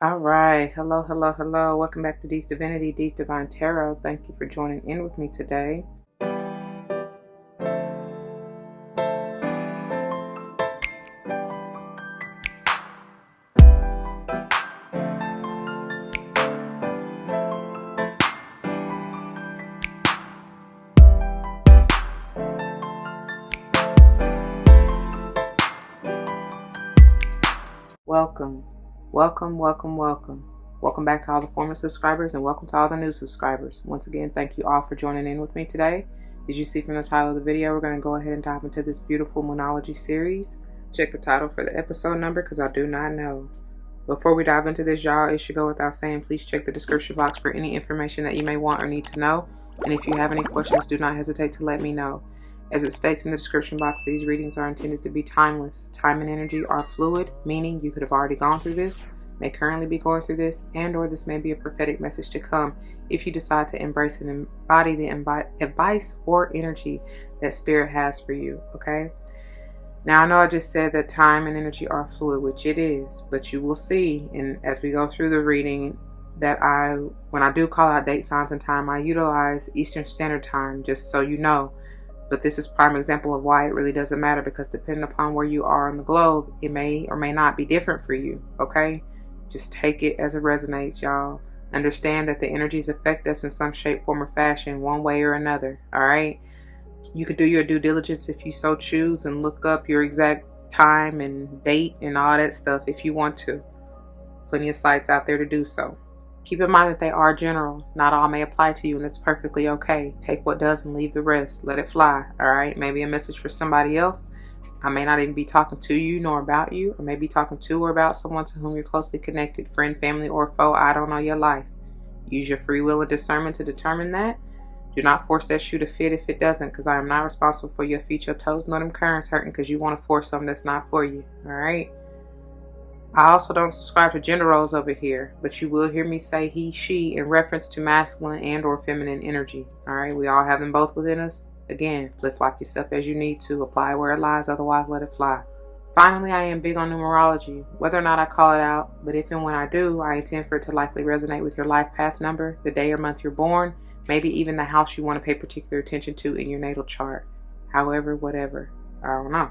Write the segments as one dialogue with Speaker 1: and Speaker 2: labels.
Speaker 1: All right. Hello, hello, hello. Welcome back to D's Divinity, D's Divine Tarot. Thank you for joining in with me today. Welcome, welcome, welcome, welcome. Welcome back to all the former subscribers and welcome to all the new subscribers. Once again, thank you all for joining in with me today. As you see from the title of the video, we're going to go ahead and dive into this beautiful Moonology series. Check the title for the episode number because I do not know. Before we dive into this, y'all, it should go without saying, please check the description box for any information that you may want or need to know. And if you have any questions, do not hesitate to let me know. As it states in the description box, these readings are intended to be timeless. Time and energy are fluid, meaning you could have already gone through this, may currently be going through this, and or this may be a prophetic message to come if you decide to embrace and embody the advice or energy that Spirit has for you, okay? Now, I know I just said that time and energy are fluid, which it is, but you will see, and as we go through the reading, that when I do call out date, signs, and time, I utilize Eastern Standard Time, just so you know. But this is prime example of why it really doesn't matter, because depending upon where you are on the globe, it may or may not be different for you, okay? Just take it as it resonates, y'all. Understand that the energies affect us in some shape, form, or fashion, one way or another, all right? You could do your due diligence if you so choose and look up your exact time and date and all that stuff if you want to. Plenty of sites out there to do so. Keep in mind that they are general. Not all may apply to you, and that's perfectly okay. Take what does and leave the rest. Let it fly, all right? Maybe a message for somebody else. I may not even be talking to you nor about you. I may be talking to or about someone to whom you're closely connected, friend, family, or foe. I don't know your life. Use your free will and discernment to determine that. Do not force that shoe to fit if it doesn't, because I am not responsible for your feet, your toes, nor them currents hurting because you want to force something that's not for you, all right? I also don't subscribe to gender roles over here, but you will hear me say he, she in reference to masculine and or feminine energy. All right, we all have them both within us. Again, flip-flop yourself as you need to. Apply where it lies, otherwise let it fly. Finally, I am big on numerology, whether or not I call it out, but if and when I do, I intend for it to likely resonate with your life path number, the day or month you're born, maybe even the house you want to pay particular attention to in your natal chart. However, whatever. I don't know.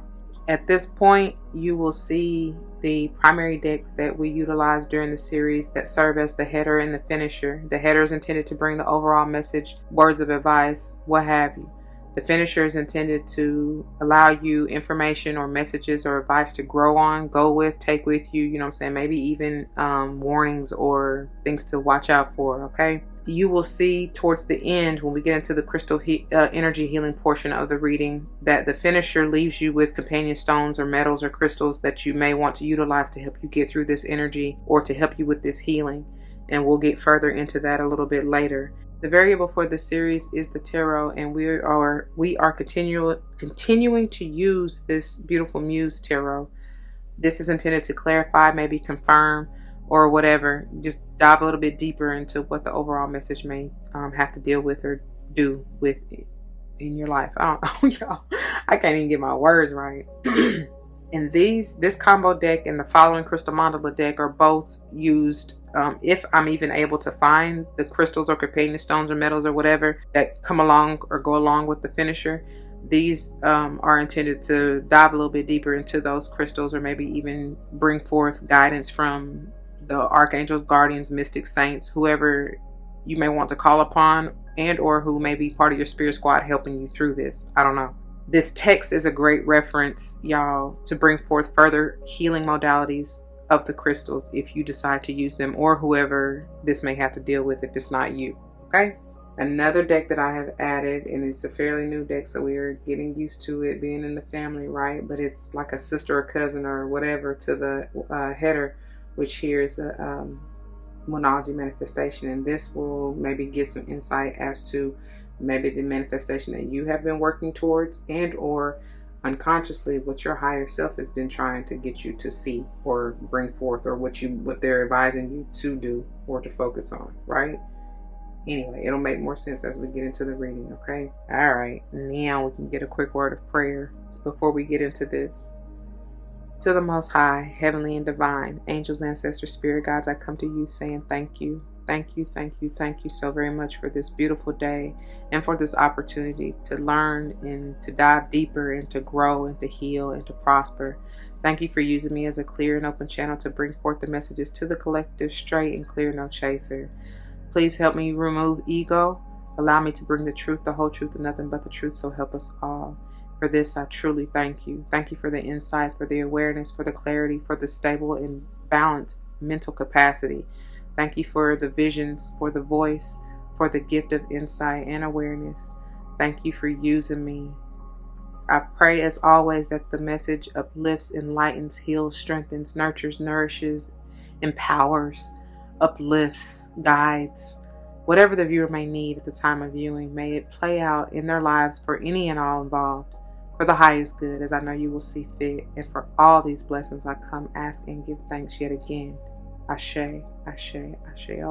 Speaker 1: At this point, you will see the primary decks that we utilize during the series that serve as the header and the finisher. The header is intended to bring the overall message, words of advice, what have you. The finisher is intended to allow you information or messages or advice to grow on, go with, take with you, you know what I'm saying? Maybe even warnings or things to watch out for, okay? You will see towards the end, when we get into the crystal energy healing portion of the reading, that the finisher leaves you with companion stones or metals or crystals that you may want to utilize to help you get through this energy or to help you with this healing. And we'll get further into that a little bit later. The variable for the series is the tarot, and we are continuing to use this beautiful Muse Tarot. This is intended to clarify, maybe confirm, or whatever. Just dive a little bit deeper into what the overall message may have to deal with or do with in your life. I don't know, y'all. I can't even get my words right. And this combo deck and the following crystal mandala deck are both used if I'm even able to find the crystals or companion stones or metals or whatever that come along or go along with the finisher. These are intended to dive a little bit deeper into those crystals or maybe even bring forth guidance from the archangels, guardians, mystics, saints, whoever you may want to call upon and or who may be part of your spirit squad helping you through this. I don't know. This text is a great reference, y'all, to bring forth further healing modalities of the crystals if you decide to use them, or whoever this may have to deal with if it's not you, okay? Another deck that I have added, and it's a fairly new deck, so we are getting used to it being in the family, right? But it's like a sister or cousin or whatever to the header, which here is the Moonology manifestation, and this will maybe give some insight as to maybe the manifestation that you have been working towards and or unconsciously what your higher self has been trying to get you to see or bring forth, or what they're advising you to do or to focus on, right? Anyway, it'll make more sense as we get into the reading, okay? All right, now we can get a quick word of prayer before we get into this. To the Most High, heavenly and divine, angels, ancestors, spirit guides, I come to you saying thank you. Thank you, thank you, thank you so very much for this beautiful day and for this opportunity to learn and to dive deeper and to grow and to heal and to prosper. Thank you for using me as a clear and open channel to bring forth the messages to the collective, straight and clear, no chaser. Please help me remove ego. Allow me to bring the truth, the whole truth, and nothing but the truth, so help us all. For this, I truly thank you. Thank you for the insight, for the awareness, for the clarity, for the stable and balanced mental capacity. Thank you for the visions, for the voice, for the gift of insight and awareness. Thank you for using me. I pray as always that the message uplifts, enlightens, heals, strengthens, nurtures, nourishes, empowers, uplifts, guides. Whatever the viewer may need at the time of viewing, may it play out in their lives for any and all involved, for the highest good, as I know you will see fit. And for all these blessings I come, ask and give thanks yet again. Ashe, Ashe, Ashe.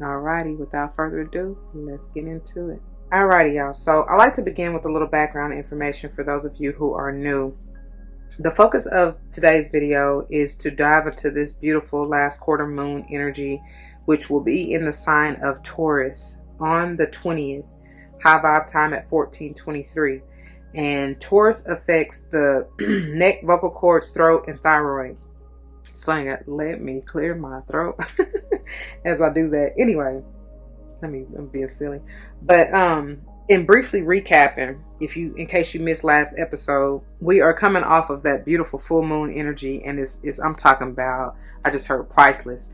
Speaker 1: Alrighty, without further ado, let's get into it. Alrighty, y'all. So I like to begin with a little background information for those of you who are new. The focus of today's video is to dive into this beautiful last quarter moon energy, which will be in the sign of Taurus on the 20th, high vibe time at 14:23. And Taurus affects the neck, vocal cords, throat, and thyroid. It's funny, that let me clear my throat as I do that. Anyway, I'm being silly. But in briefly recapping, in case you missed last episode, we are coming off of that beautiful full moon energy, and I'm talking about, I just heard priceless.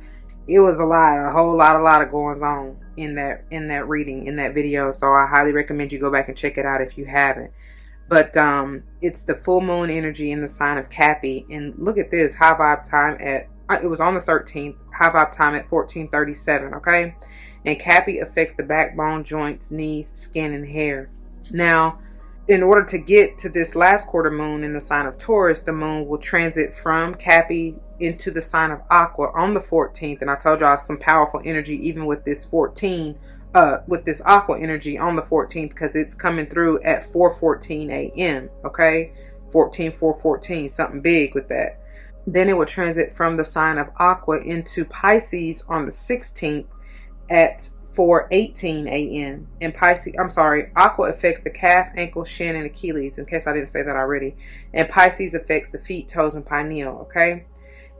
Speaker 1: It was a whole lot of going on in that reading, in that video. So I highly recommend you go back and check it out if you haven't. But it's the full moon energy in the sign of Cappy. And look at this, high vibe time it was on the 13th, high vibe time at 14:37, okay? And Cappy affects the backbone, joints, knees, skin, and hair. Now, in order to get to this last quarter moon in the sign of Taurus, the moon will transit from Cappy into the sign of Aqua on the 14th. And I told y'all some powerful energy even with this with this Aqua energy on the 14th, because it's coming through at 4:14 a.m. Okay, 414, something big with that. Then it will transit from the sign of Aqua into Pisces on the 16th at 4:18 a.m. And Aqua affects the calf, ankle, shin, and Achilles, in case I didn't say that already. And Pisces affects the feet, toes, and pineal. Okay,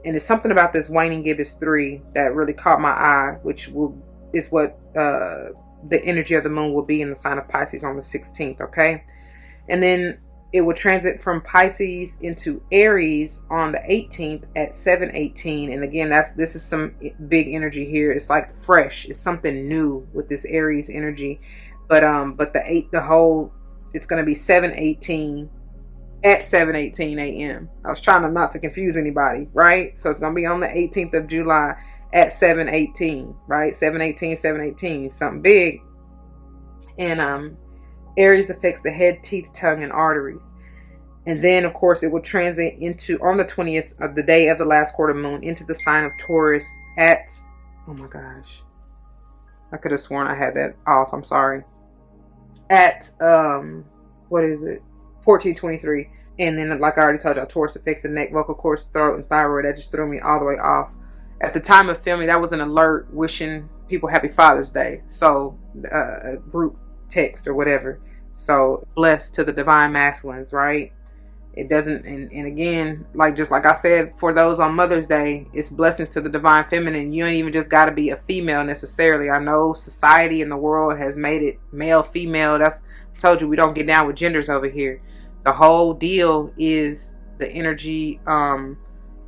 Speaker 1: and it's something about this waning gibbous 3 that really caught my eye, which is what the energy of the moon will be in the sign of Pisces on the 16th. Okay, and then it will transit from Pisces into Aries on the 18th at 7:18. And again, this is some big energy here. It's like fresh. It's something new with this Aries energy. But it's going to be 7:18 at 7:18 a.m. I was trying not to confuse anybody, right? So it's going to be on the 18th of July at 7:18, right? 7:18, something big. And Aries affects the head, teeth, tongue, and arteries. And then, of course, it will transit into, on the 20th of the day of the last quarter moon, into the sign of Taurus at, oh my gosh, I could have sworn I had that off. I'm sorry. At, 14:23. And then, like I already told y'all, Taurus affects the neck, vocal cords, throat, and thyroid. That just threw me all the way off. At the time of filming, that was an alert wishing people Happy Father's Day. So, a group text or whatever. So, blessed to the divine masculines, right? It doesn't, and again, just like I said, for those on Mother's Day, it's blessings to the divine feminine. You ain't even just got to be a female necessarily. I know society and the world has made it male, female. I told you, we don't get down with genders over here. The whole deal is the energy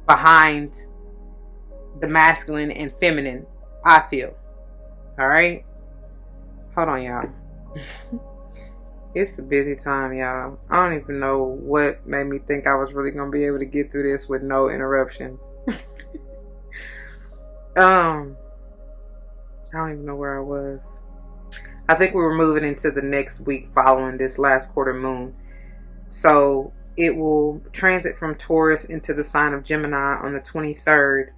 Speaker 1: behind the masculine and feminine, I feel. All right, hold on, y'all. It's a busy time, y'all. I don't even know what made me think I was really gonna be able to get through this with no interruptions. I don't even know where I was. I think we were moving into the next week following this last quarter moon. So it will transit from Taurus into the sign of Gemini on the 23rd.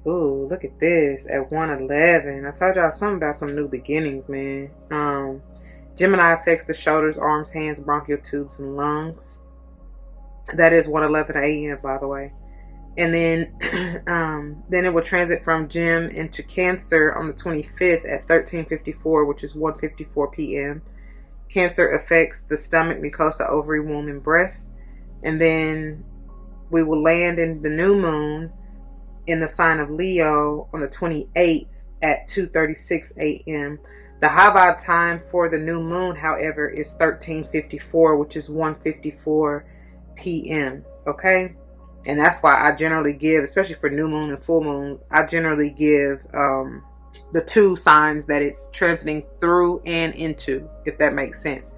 Speaker 1: Ooh, look at this at 1:11. I told y'all something about some new beginnings, man. Gemini affects the shoulders, arms, hands, bronchial tubes, and lungs. That is 1:11 a.m. by the way. And then then it will transit from Gem into Cancer on the 25th at 13:54, which is 1:54 p.m. Cancer affects the stomach, mucosa, ovary, womb, and breast. And then we will land in the new moon in the sign of Leo on the 28th at 2:36 a.m. The high vibe time for the new moon, however, is 13:54, which is 1:54 p.m. Okay? And that's why I generally give, especially for new moon and full moon, I generally give the two signs that it's transiting through and into, if that makes sense.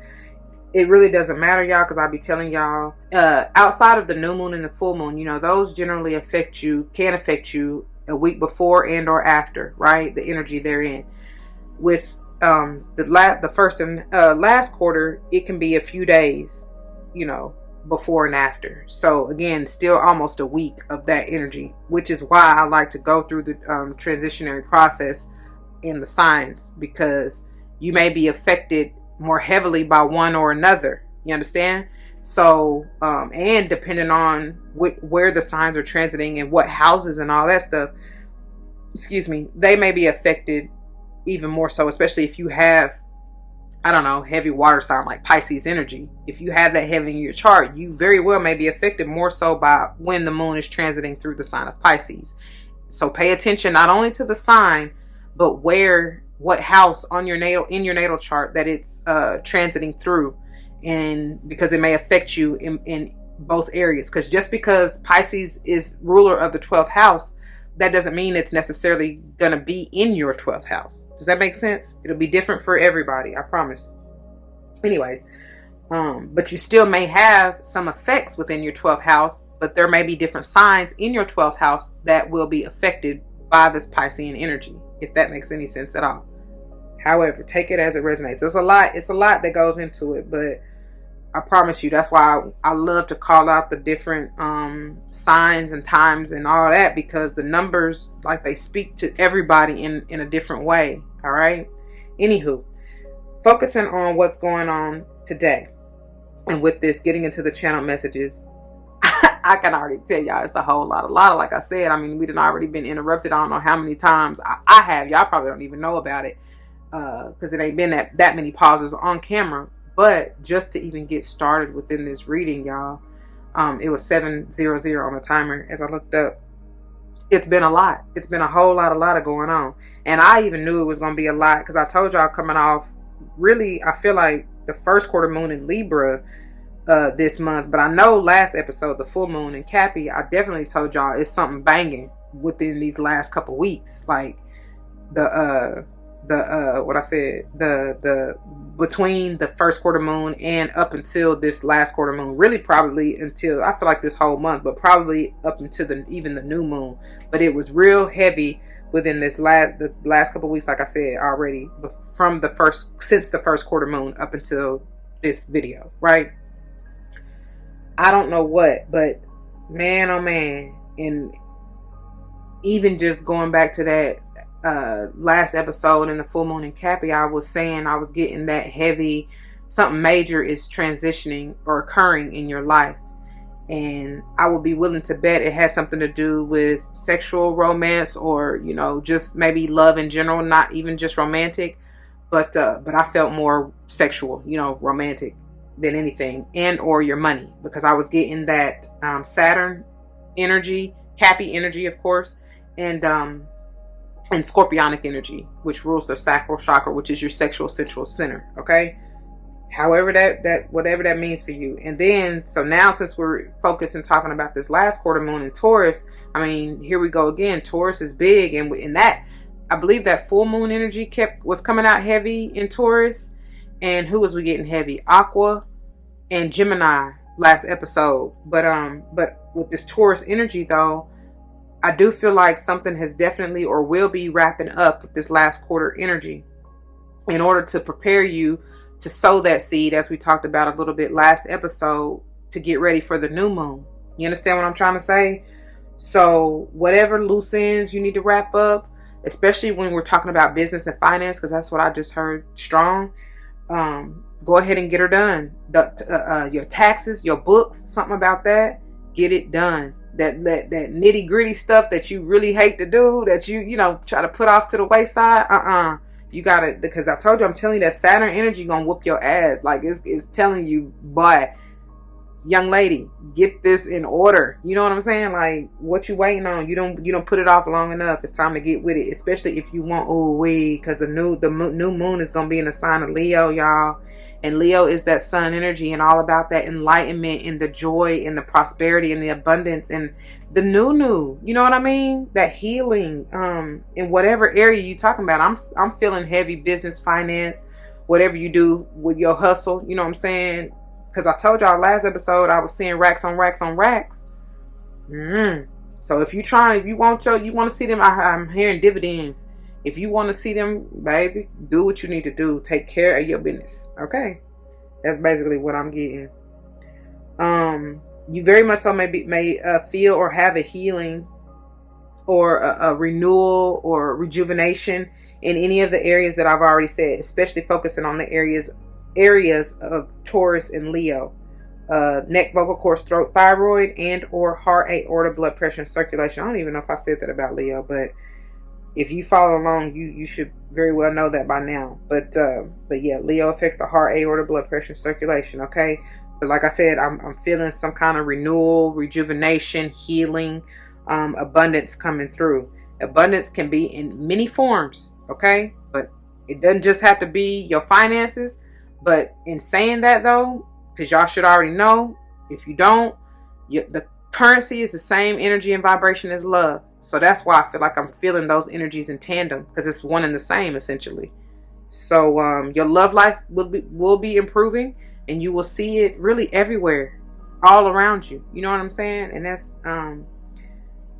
Speaker 1: It really doesn't matter, y'all, because I'll be telling y'all, outside of the new moon and the full moon, you know, those generally can affect you a week before and or after, right? The energy they're in. With the first and last quarter, it can be a few days, you know, before and after. So again, still almost a week of that energy, which is why I like to go through the transitionary process in the signs, because you may be affected more heavily by one or another. You understand? So and depending on where the signs are transiting and what houses and all that stuff, excuse me, they may be affected even more so, especially if you have, I don't know, heavy water sign like Pisces energy. If you have that heavy in your chart, you very well may be affected more so by when the moon is transiting through the sign of Pisces. So pay attention not only to the sign, but what house in your natal chart that it's transiting through, and because it may affect you in both areas. Because just because Pisces is ruler of the 12th house, that doesn't mean it's necessarily going to be in your 12th house. Does that make sense? It'll be different for everybody, I promise. Anyways, but you still may have some effects within your 12th house, but there may be different signs in your 12th house that will be affected by this Piscean energy, if that makes any sense at all. However, take it as it resonates. It's a lot that goes into it, but I promise you, that's why I love to call out the different signs and times and all that, because the numbers, like, they speak to everybody in a different way. All right. Anywho, focusing on what's going on today, and with this, getting into the channel messages, I can already tell y'all it's a whole lot. Like I said, I mean, we done already been interrupted. I don't know how many times I have. Y'all probably don't even know about it because it ain't been that many pauses on camera. But just to even get started within this reading, y'all, it was 7:00 on the timer as I looked up. It's been a lot. It's been a whole lot of going on. And I even knew it was going to be a lot because I told y'all coming off, really, I feel like the first quarter moon in Libra this month. But I know last episode, the full moon in Cappy, I definitely told y'all it's something banging within these last couple weeks. Like the between the first quarter moon and up until this last quarter moon, really probably until, I feel like this whole month, but probably up until even the new moon. But it was real heavy within the last couple weeks, like I said already, from since the first quarter moon up until this video, right? I don't know what, but man, oh man, and even just going back to that last episode in the full moon in Cappy, I was saying I was getting that heavy, something major is transitioning or occurring in your life, and I would be willing to bet it has something to do with sexual romance, or, you know, just maybe love in general, not even just romantic, but I felt more sexual, you know, romantic than anything, and or your money, because I was getting that Saturn energy, Cappy energy, of course, and Scorpionic energy, which rules the sacral chakra, which is your sexual sensual center. Okay, however whatever that means for you. And then, so now, since we're focused and talking about this last quarter moon in Taurus, I mean, here we go again. Taurus is big, and in that, I believe that full moon energy was coming out heavy in Taurus. And who was we getting heavy? Aqua and Gemini last episode. But with this Taurus energy though, I do feel like something has definitely or will be wrapping up with this last quarter energy in order to prepare you to sow that seed, as we talked about a little bit last episode, to get ready for the new moon. You understand what I'm trying to say? So whatever loose ends you need to wrap up, especially when we're talking about business and finance, because that's what I just heard strong. go ahead and get her done. Your taxes, your books, something about that, get it done. That nitty gritty stuff that you really hate to do, that you know, try to put off to the wayside. You gotta, because I told you, I'm telling you that Saturn energy gonna whoop your ass. Like it's telling you, boy, young lady, get this in order. You know what I'm saying? Like, what you waiting on? You don't put it off long enough. It's time to get with it, especially if you want. Because the new moon is gonna be in the sign of Leo, y'all. And Leo is that sun energy and all about that enlightenment and the joy and the prosperity and the abundance and the new. You know what I mean? That healing. In whatever area you talking about. I'm feeling heavy business, finance, whatever you do with your hustle. You know what I'm saying? Because I told y'all last episode I was seeing racks on racks on racks. So if you want to see them, I'm hearing dividends. If you want to see them, baby, do what you need to do. Take care of your business. Okay, that's basically what I'm getting. You very much so may feel or have a healing or a renewal or rejuvenation in any of the areas that I've already said, especially focusing on the areas of Taurus and Leo. Neck, vocal cords, throat, thyroid, and or heart, aorta, blood pressure, and circulation. I don't even know if I said that about Leo, but if you follow along, you should very well know that by now. But yeah, Leo affects the heart, aorta, blood pressure, and circulation. Okay, but like I said, I'm feeling some kind of renewal, rejuvenation, healing, abundance coming through. Abundance can be in many forms. Okay, but it doesn't just have to be your finances. But in saying that though, because y'all should already know, if you don't, the currency is the same energy and vibration as love. So that's why I feel like I'm feeling those energies in tandem, because it's one and the same essentially. So your love life will be improving, and you will see it really everywhere, all around you. You know what I'm saying? And that's I'm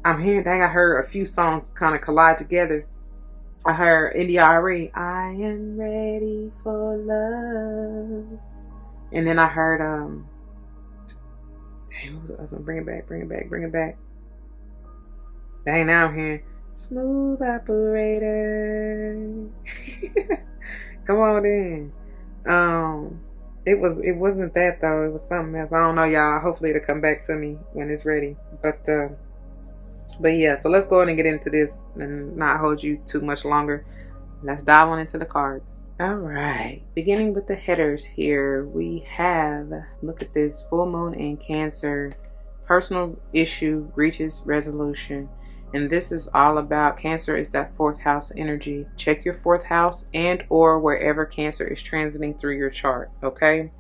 Speaker 1: hearing. Dang, I heard a few songs kind of collide together. I heard India.Arie, I am ready for love. And then I heard dang, what was the other one? Bring it back. Dang, now I'm hearing Smooth Operator. Come on in. It wasn't that though, it was something else. I don't know, y'all. Hopefully it'll come back to me when it's ready. But yeah, so let's go ahead and get into this and not hold you too much longer. Let's dive on into the cards. All right, beginning with the headers here, we have, look at this, full moon in Cancer, personal issue reaches resolution. And this is all about, Cancer is that fourth house energy. Check your fourth house and or wherever Cancer is transiting through your chart, okay?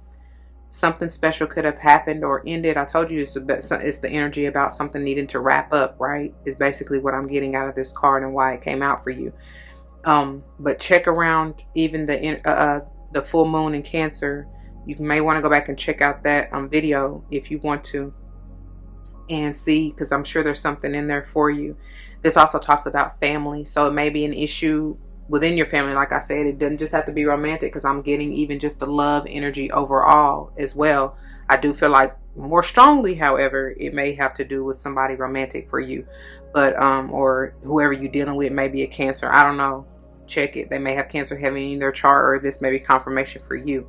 Speaker 1: Something special could have happened or ended. I told you it's the energy about something needing to wrap up, right? Is basically what I'm getting out of this card and why it came out for you. But check around even the full moon in Cancer. You may want to go back and check out that video if you want to and see, because I'm sure there's something in there for you. This also talks about family, so it may be an issue within your family. Like I said, it doesn't just have to be romantic, because I'm getting even just the love energy overall as well. I do feel like more strongly, however, it may have to do with somebody romantic for you, but or whoever you're dealing with may be a Cancer. I don't know. Check it. They may have Cancer heavy in their chart, or this may be confirmation for you.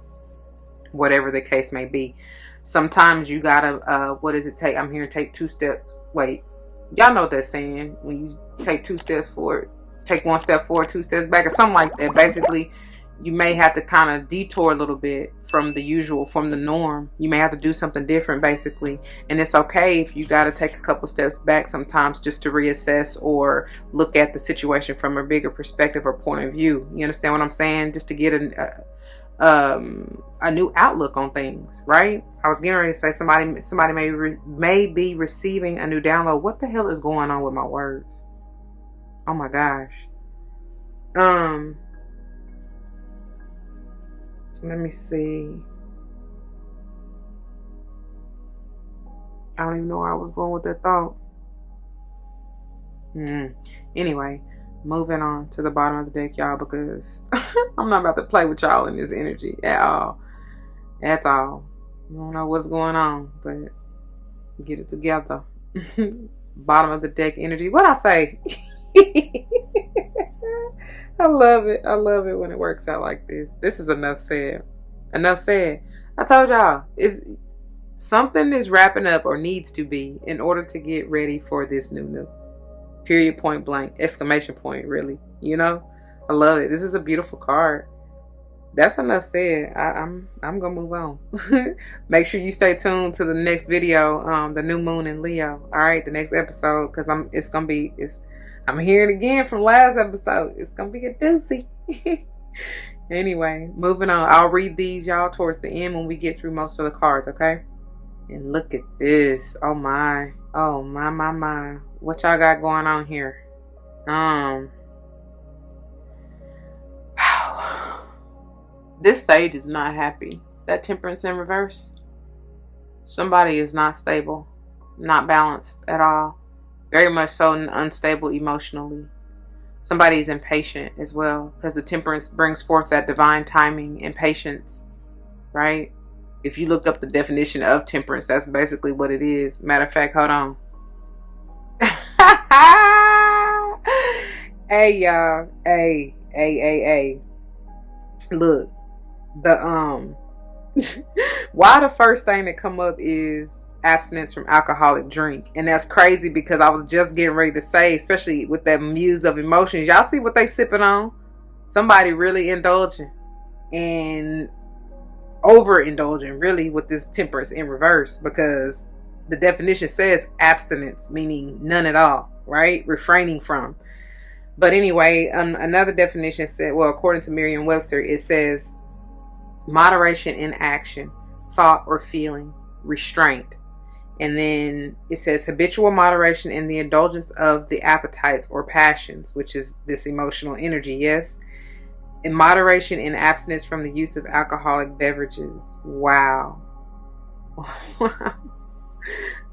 Speaker 1: Whatever the case may be. Sometimes you gotta what does it take? I'm here to take 2 steps. Wait, y'all know what they're saying. When you take 2 steps forward, take 1 step forward, 2 steps back, or something like that. Basically, you may have to kind of detour a little bit from the usual, from the norm. You may have to do something different, basically. And it's okay if you got to take a couple steps back sometimes, just to reassess or look at the situation from a bigger perspective or point of view. You understand what I'm saying? Just to get a new outlook on things, right? I was getting ready to say somebody may be receiving a new download. What the hell is going on with my words? Oh my gosh. Let me see. I don't even know where I was going with that thought. Anyway, moving on to the bottom of the deck, y'all, because I'm not about to play with y'all in this energy at all. That's all. I don't know what's going on, but get it together. Bottom of the deck energy. What I say? I love it. I love it when it works out like this. This is enough said. Enough said. I told y'all, something is wrapping up or needs to be in order to get ready for this new. Period, point blank, exclamation point, really. You know? I love it. This is a beautiful card. That's enough said. I'm gonna move on. Make sure you stay tuned to the next video, the new moon in Leo. All right, the next episode, because I'm hearing again from last episode. It's gonna be a doozy. Anyway, moving on. I'll read these, y'all, towards the end when we get through most of the cards, okay? And look at this. Oh my. Oh my. What y'all got going on here? This sage is not happy. That Temperance in reverse. Somebody is not stable, not balanced at all. Very much so unstable emotionally. Somebody is impatient as well, because the Temperance brings forth that divine timing and patience, right? If you look up the definition of temperance, that's basically what it is. Matter of fact, hold on. Hey, y'all. Hey. Look. Why the first thing that come up is abstinence from alcoholic drink. And that's crazy, because I was just getting ready to say, especially with that muse of emotions, y'all see what they sipping on? Somebody really indulging and overindulging, really, with this Temperance in reverse, because the definition says abstinence, meaning none at all, right? Refraining from. But anyway, another definition said, well, according to Merriam-Webster, it says moderation in action, thought or feeling, restraint. And then it says habitual moderation in the indulgence of the appetites or passions, which is this emotional energy, yes. And moderation in abstinence from the use of alcoholic beverages. Wow.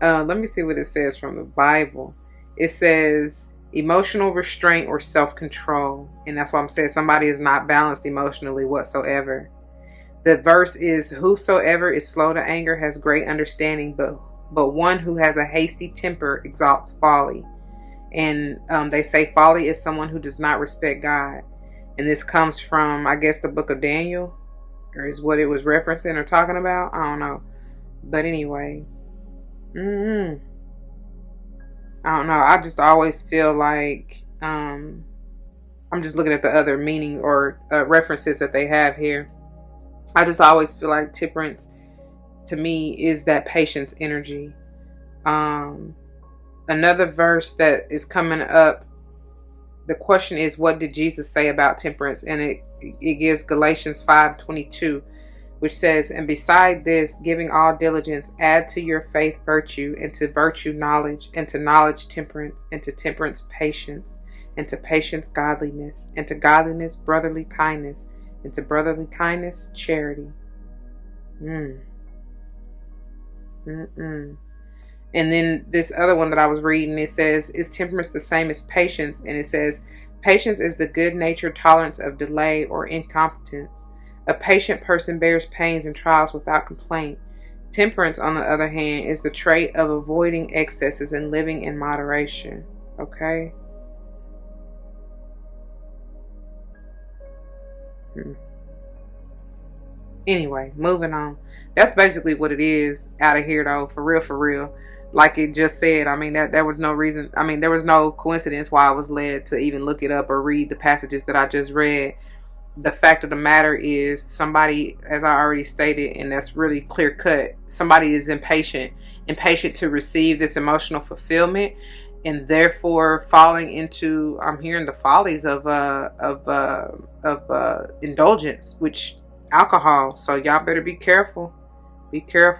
Speaker 1: Let me see what it says from the Bible. It says emotional restraint or self-control. And that's why I'm saying somebody is not balanced emotionally whatsoever. The verse is, whosoever is slow to anger has great understanding, but one who has a hasty temper exalts folly. And they say folly is someone who does not respect God. And this comes from, I guess, the book of Daniel, or is what it was referencing or talking about. I don't know. But anyway. I don't know. I just always feel like I'm just looking at the other meaning or references that they have here. I just always feel like temperance to me is that patience energy. Another verse that is coming up, the question is, what did Jesus say about temperance? And it gives Galatians 5:22, which says, and beside this, giving all diligence, add to your faith virtue, and to virtue knowledge, and to knowledge temperance, and to temperance patience, and to patience godliness, and to godliness brotherly kindness, and to brotherly kindness charity. And then this other one that I was reading, it says, is temperance the same as patience? And it says, patience is the good-natured tolerance of delay or incompetence. A patient person bears pains and trials without complaint. Temperance, on the other hand, is the trait of avoiding excesses and living in moderation. Okay? Anyway, moving on. That's basically what it is out of here, though. For real. Like it just said, I mean, there was no reason. I mean, there was no coincidence why I was led to even look it up or read the passages that I just read. The fact of the matter is, somebody, as I already stated, and that's really clear cut, somebody is impatient to receive this emotional fulfillment, and therefore falling into, I'm hearing, the follies of indulgence, which alcohol. So y'all better be careful. Because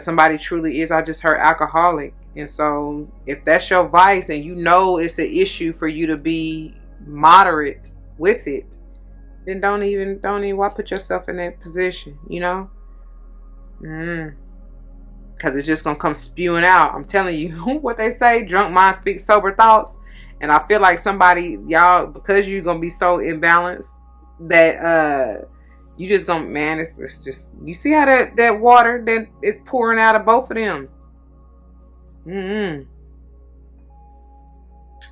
Speaker 1: somebody truly is, I just heard alcoholic, and so if that's your vice and you know it's an issue for you to be moderate with it, then don't even why put yourself in that position, you know? Because it's just gonna come spewing out. I'm telling you, what they say, drunk mind speaks sober thoughts. And I feel like somebody, y'all, because you're gonna be so imbalanced that you just gonna, man, it's just, you see how that water that is pouring out of both of them.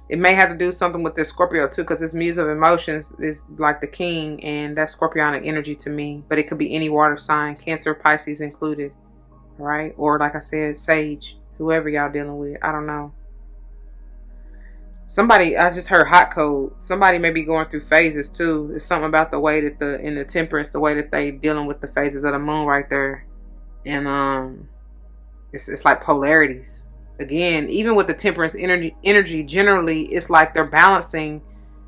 Speaker 1: It may have to do something with this Scorpio too, because this Muse of Emotions is like the king, and that's Scorpionic energy to me. But it could be any water sign, Cancer, Pisces included, right? Or like I said, Sage, whoever y'all dealing with. I don't know. Somebody, I just heard hot code. Somebody may be going through phases too. It's something about the way that in the Temperance, the way that they dealing with the phases of the moon right there, and it's like polarities. Again, even with the Temperance energy generally, it's like they're balancing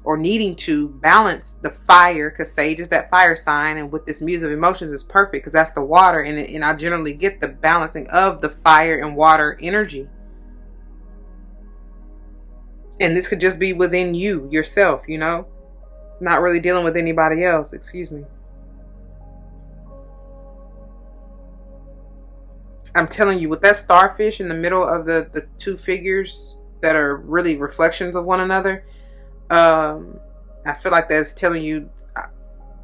Speaker 1: or needing to balance the fire, because Sage is that fire sign, and with this Muse of Emotions is perfect because that's the water, and I generally get the balancing of the fire and water energy. And this could just be within you, yourself, you know, not really dealing with anybody else. Excuse me. I'm telling you, with that starfish in the middle of the two figures that are really reflections of one another, I feel like that's telling you,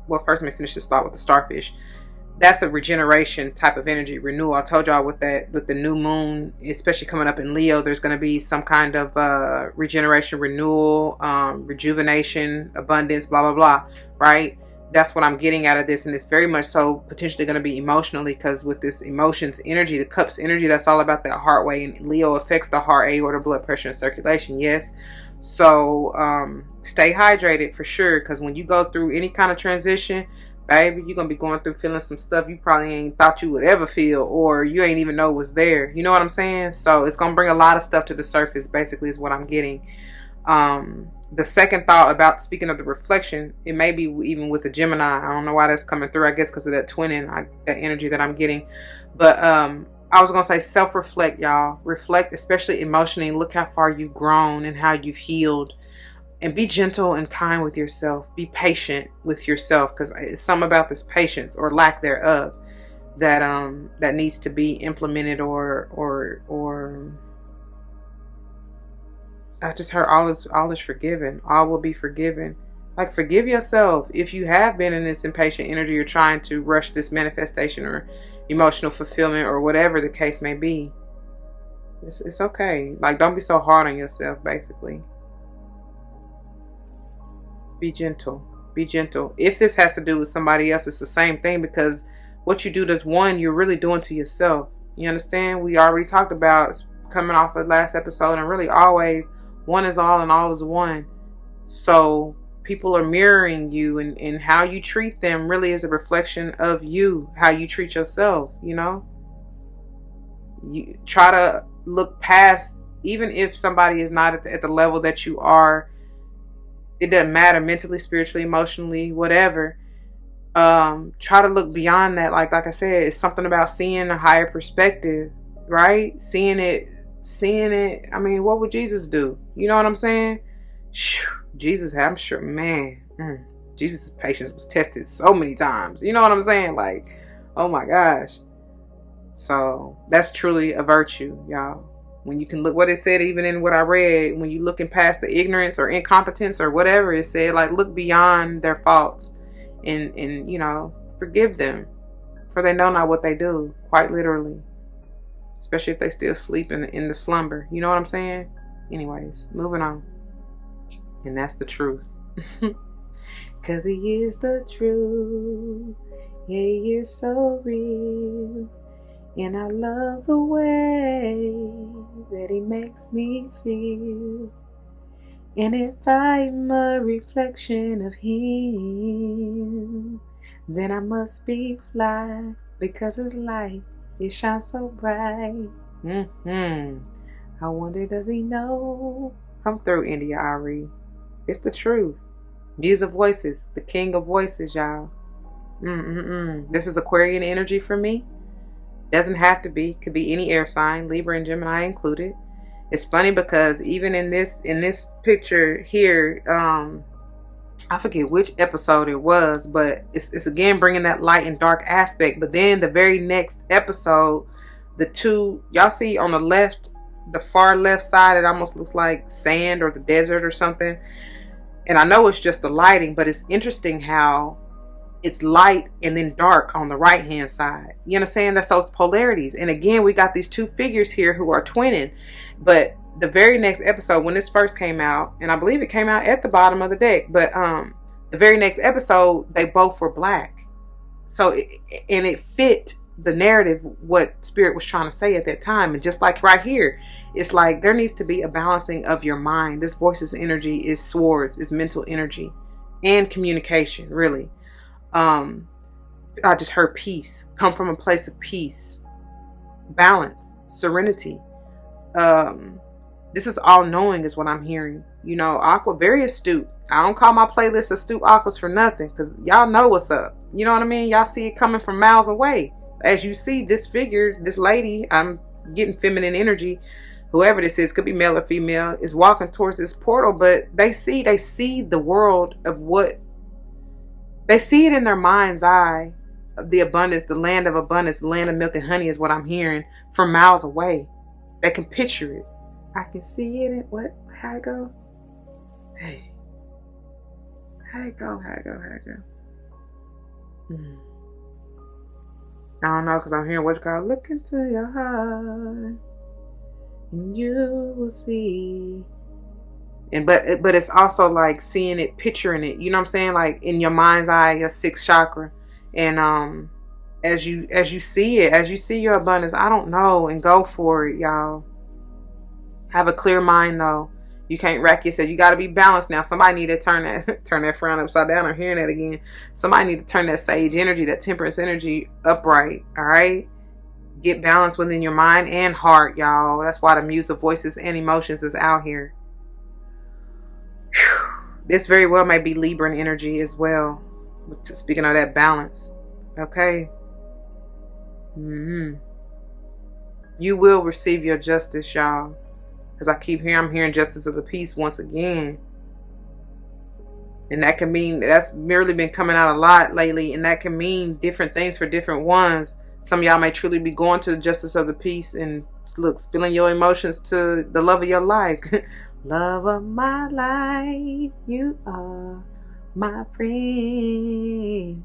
Speaker 1: well, first let me finish this thought with the starfish. That's a regeneration type of energy, renewal. I told y'all with the new moon, especially coming up in Leo, there's going to be some kind of regeneration, renewal, rejuvenation, abundance, blah, blah, blah, right? That's what I'm getting out of this. And it's very much so potentially going to be emotionally, because with this emotions energy, the cups energy, that's all about that heart way. And Leo affects the heart, aorta, blood pressure, and circulation. Yes. So stay hydrated for sure, because when you go through any kind of transition, baby, you're going to be going through feeling some stuff you probably ain't thought you would ever feel, or you ain't even know was there. You know what I'm saying? So it's going to bring a lot of stuff to the surface, basically, is what I'm getting. The second thought about, speaking of the reflection, it may be even with the Gemini. I don't know why that's coming through. I guess because of that twinning, that energy that I'm getting. But I was going to say self-reflect, y'all. Reflect, especially emotionally. Look how far you've grown and how you've healed. And be gentle and kind with yourself. Be patient with yourself, because it's something about this patience or lack thereof that needs to be implemented, or I just heard all is forgiven. All will be forgiven. Like, forgive yourself if you have been in this impatient energy. You're trying to rush this manifestation or emotional fulfillment or whatever the case may be. It's okay. Like, don't be so hard on yourself, basically. Be gentle. Be gentle. If this has to do with somebody else, it's the same thing, because what you do to one, you're really doing to yourself. You understand? We already talked about, coming off of last episode, and really always, one is all and all is one. So people are mirroring you, and how you treat them really is a reflection of you, how you treat yourself, you know? You try to look past, even if somebody is not at the level that you are. It doesn't matter, mentally, spiritually, emotionally, whatever. Try to look beyond that. Like I said, it's something about seeing a higher perspective, right? Seeing it. I mean, what would Jesus do? You know what I'm saying? Jesus, I'm sure, man. Jesus' patience was tested so many times. You know what I'm saying? Like, oh my gosh. So that's truly a virtue, y'all. When you can look, what it said, even in what I read, when you looking past the ignorance or incompetence or whatever it said, like, look beyond their faults and you know, forgive them, for they know not what they do, quite literally, especially if they still sleep in the slumber. You know what I'm saying? Anyways, moving on. And that's the truth. 'Cause he is the truth. Yeah, he is so real. And I love the way that he makes me feel. And if I'm a reflection of him, then I must be fly, because his light, it shines so bright. I wonder, does he know? Come through, India Ari. It's the truth. Muse of voices, the king of voices, y'all. This is Aquarian energy for me. Doesn't have to be. Could be any air sign, Libra and Gemini included. It's funny because even in this picture here, I forget which episode it was, but it's again bringing that light and dark aspect. But then the very next episode, the two, y'all see on the left, the far left side, it almost looks like sand or the desert or something. And I know it's just the lighting, but it's interesting how it's light and then dark on the right hand side. You understand? That's those polarities. And again, we got these two figures here who are twinning, but the very next episode, when this first came out, and I believe it came out at the bottom of the deck, but the very next episode, they both were black. So, it fit the narrative, what Spirit was trying to say at that time. And just like right here, it's like there needs to be a balancing of your mind. This voice's energy is swords, is mental energy and communication, really. I just heard peace. Come from a place of peace, balance, serenity. This is all knowing is what I'm hearing. You know, Aqua, very astute. I don't call my playlist Astute Aquas for nothing, because y'all know what's up. You know what I mean? Y'all see it coming from miles away. As you see this figure, this lady, I'm getting feminine energy. Whoever this is, could be male or female, is walking towards this portal, but they see the world of what they see it in their mind's eye. The abundance, the land of abundance, the land of milk and honey is what I'm hearing from miles away. They can picture it. I can see it. What? How it go? Hey. How it go? I don't know, because I'm hearing what's called look into your heart and you will see. And but it's also like seeing it, picturing it, you know what I'm saying? Like in your mind's eye, your sixth chakra. And as you see it, as you see your abundance, I don't know, and go for it, y'all. Have a clear mind though. You can't wreck yourself. You got to be balanced now. Somebody need to turn that frown upside down. I'm hearing that again. Somebody need to turn that sage energy, that temperance energy upright. All right. Get balance within your mind and heart, y'all. That's why the Muse of Voices and Emotions is out here. Whew. This very well may be Libran energy as well. Speaking of that balance. Okay. You will receive your justice, y'all. Because I'm hearing justice of the peace once again. And that can mean, that's merely been coming out a lot lately. And that can mean different things for different ones. Some of y'all may truly be going to the justice of the peace and look, spilling your emotions to the love of your life. Love of my life, you are my friend.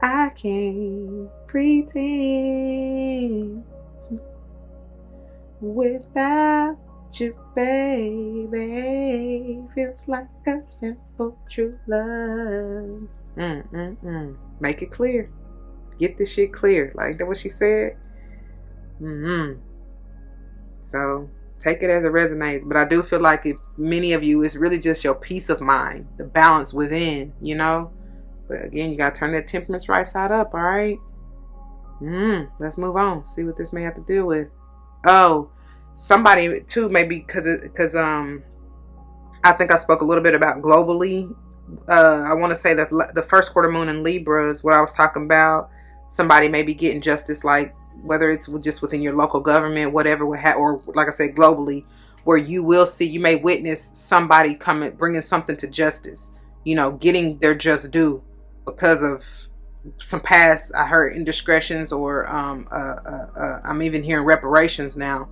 Speaker 1: I can't pretend without you, baby. Feels like a simple true love. Make it clear. Get this shit clear. Like that what she said. So take it as it resonates. But I do feel like many of you, it's really just your peace of mind, the balance within, you know. But again, you gotta turn that temperance right side up. All right. Let's move on. See what this may have to deal with. Oh, somebody too, maybe because I think I spoke a little bit about globally. I want to say that the first quarter moon in Libra is what I was talking about. Somebody may be getting justice, like whether it's just within your local government, whatever, or like I said, globally, where you will see, you may witness somebody coming, bringing something to justice, you know, getting their just due because of some past, I heard, indiscretions, or I'm even hearing reparations now.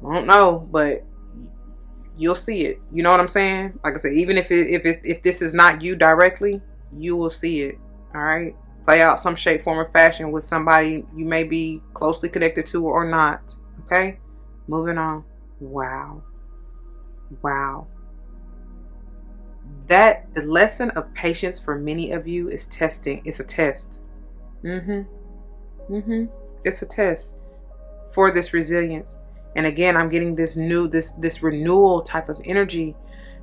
Speaker 1: I don't know, but you'll see it. You know what I'm saying? Like I said, even if this is not you directly, you will see it. All right. Play out some shape, form, or fashion with somebody you may be closely connected to or not. Okay. Moving on. Wow. That the lesson of patience for many of you is testing. It's a test. It's a test for this resilience. And again, I'm getting this renewal type of energy.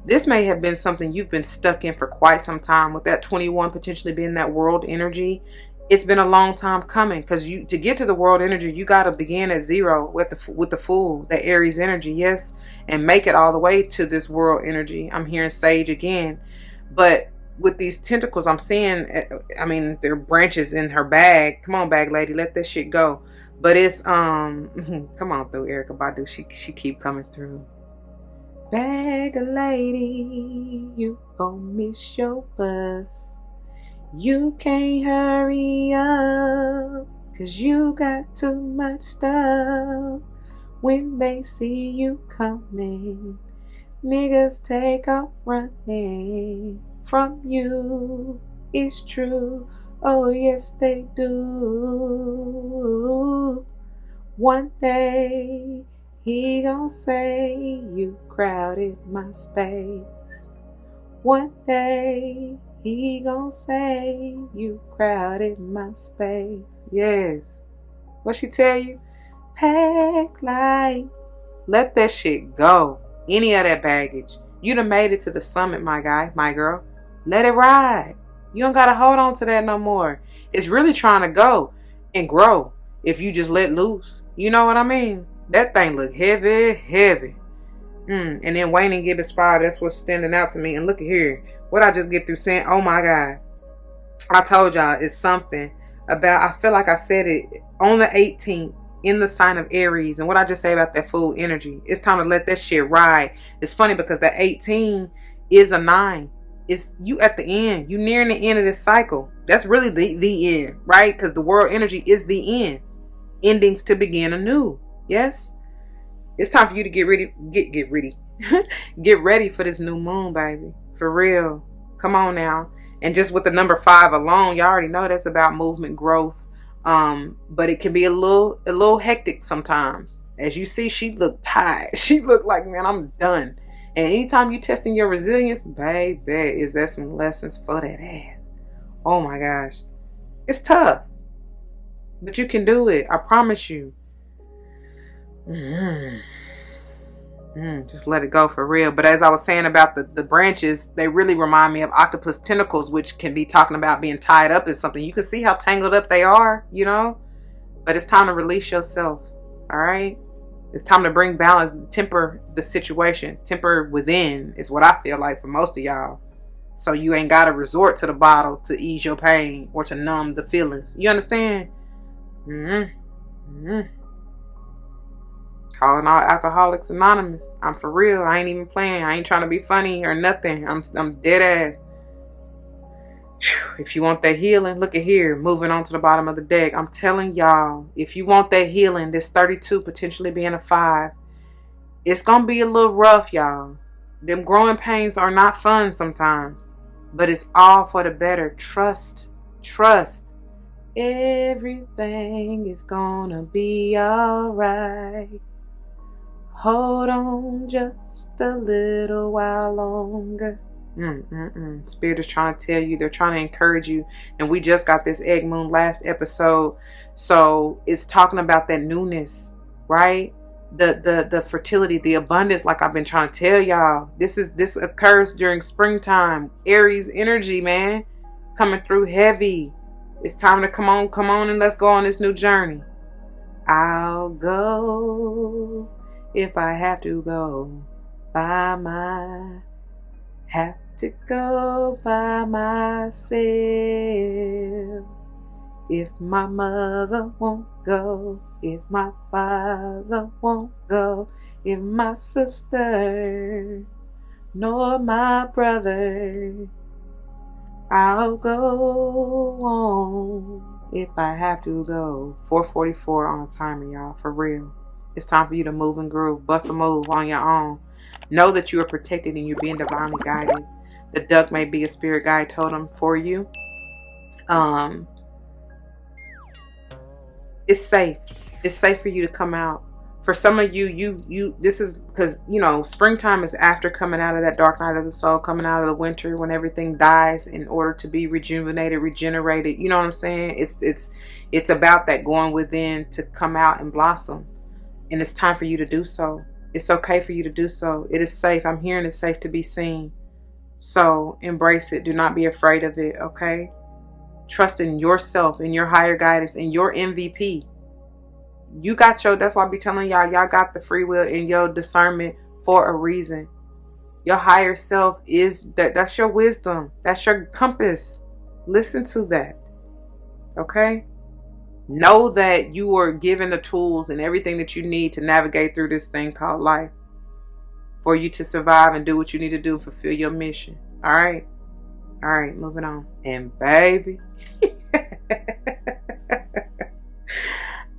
Speaker 1: This may have been something you've been stuck in for quite some time, with that 21 potentially being that world energy. It's been a long time coming, because to get to the world energy, you got to begin at zero with the Fool, that Aries energy, yes, and make it all the way to this world energy. I'm hearing Sage again, but with these tentacles, I'm seeing, I mean, there are branches in her bag. Come on, bag lady, let this shit go. But it's come on through, Erykah Badu. She keep coming through. Bag lady, you gon' miss your bus. You can't hurry up, 'cause you got too much stuff. When they see you coming, niggas take off running from you. It's true. Oh yes they do. One day he gon' say you crowded my space. One day he gon' say you crowded my space. Yes. What she tell you? Pack light. Let that shit go. Any of that baggage. You done made it to the summit, my guy, my girl. Let it ride. You don't gotta hold on to that no more. It's really trying to go and grow if you just let loose. You know what I mean? That thing look heavy, heavy. And then Wayne and Gibbons 5, that's what's standing out to me. And look at here. What I just get through saying, oh my God. I told y'all it's something about, I feel like I said it on the 18th in the sign of Aries. And what I just say about that full energy, it's time to let that shit ride. It's funny because that 18 is a 9. It's you at the end. You nearing the end of this cycle. That's really the end, right? Because the world energy is the end. Endings to begin anew. Yes? It's time for you to get ready. Get ready. Get ready for this new moon, baby. For real. Come on now. And just with the number 5 alone, y'all already know that's about movement, growth. But it can be a little hectic sometimes. As you see, she looked tired. She looked like, man, I'm done. And anytime you testing your resilience, baby, is that some lessons for that ass. Oh my gosh. It's tough. But you can do it. I promise you. Just let it go for real. But as I was saying about the branches, they really remind me of octopus tentacles, which can be talking about being tied up in something. You can see how tangled up they are, you know. But it's time to release yourself. All right. It's time to bring balance, temper the situation. Temper within is what I feel like for most of y'all. So you ain't got to resort to the bottle to ease your pain or to numb the feelings. You understand? Calling all Alcoholics Anonymous. I'm for real. I ain't even playing. I ain't trying to be funny or nothing. I'm dead ass. If you want that healing, look at here. Moving on to the bottom of the deck. I'm telling y'all, if you want that healing, this 32 potentially being a 5, it's going to be a little rough, y'all. Them growing pains are not fun sometimes, but it's all for the better. Trust. Everything is gonna be alright. Hold on just a little while longer. Spirit is trying to tell you, they're trying to encourage you. And we just got this egg moon last episode. So it's talking about that newness, right? The fertility, the abundance, like I've been trying to tell y'all. This occurs during springtime. Aries energy, man. Coming through heavy. It's time to come on and let's go on this new journey. I'll go if I have to go by myself. If my mother won't go, if my father won't go, if my sister nor my brother, I'll go on if I have to go. 4:44 on timer, y'all. For real. It's time for you to move and groove. Bust a move on your own. Know that you are protected and you're being divinely guided. The duck may be a spirit guide totem for you. It's safe. It's safe for you to come out. For some of you, this is because, you know, springtime is after coming out of that dark night of the soul, coming out of the winter when everything dies in order to be rejuvenated, regenerated. You know what I'm saying? It's about that going within to come out and blossom. And it's time for you to do so. It's okay for you to do so. It is safe. I'm hearing it's safe to be seen. So embrace it. Do not be afraid of it. Okay? Trust in yourself, in your higher guidance, in your MVP. You got that's why I be telling y'all got the free will and your discernment for a reason. Your higher self is that's your wisdom. That's your compass. Listen to that. Okay? Know that you are given the tools and everything that you need to navigate through this thing called life. For you to survive and do what you need to do, fulfill your mission. Alright? Alright, moving on. And baby.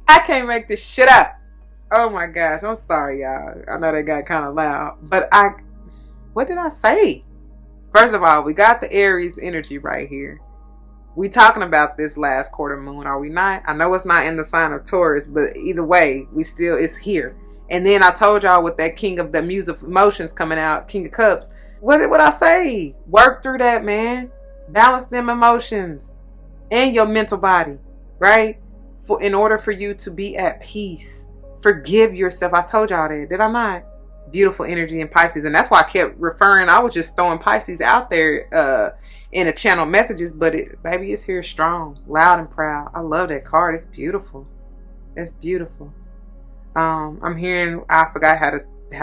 Speaker 1: I can't make this shit up. Oh my gosh. I'm sorry, y'all. I know that got kind of loud. But what did I say? First of all, we got the Aries energy right here. We talking about this last quarter moon, are we not? I know it's not in the sign of Taurus, but either way, it's here. And then I told y'all with that King of the Muse of Emotions coming out, King of Cups. What did I say? Work through that, man. Balance them emotions and your mental body, right? In order for you to be at peace. Forgive yourself. I told y'all that, did I not? Beautiful energy in Pisces. And that's why I kept referring. I was just throwing Pisces out there in a channel messages, but baby, it's here strong, loud and proud. I love that card. It's beautiful. It's beautiful. I'm hearing, I forgot how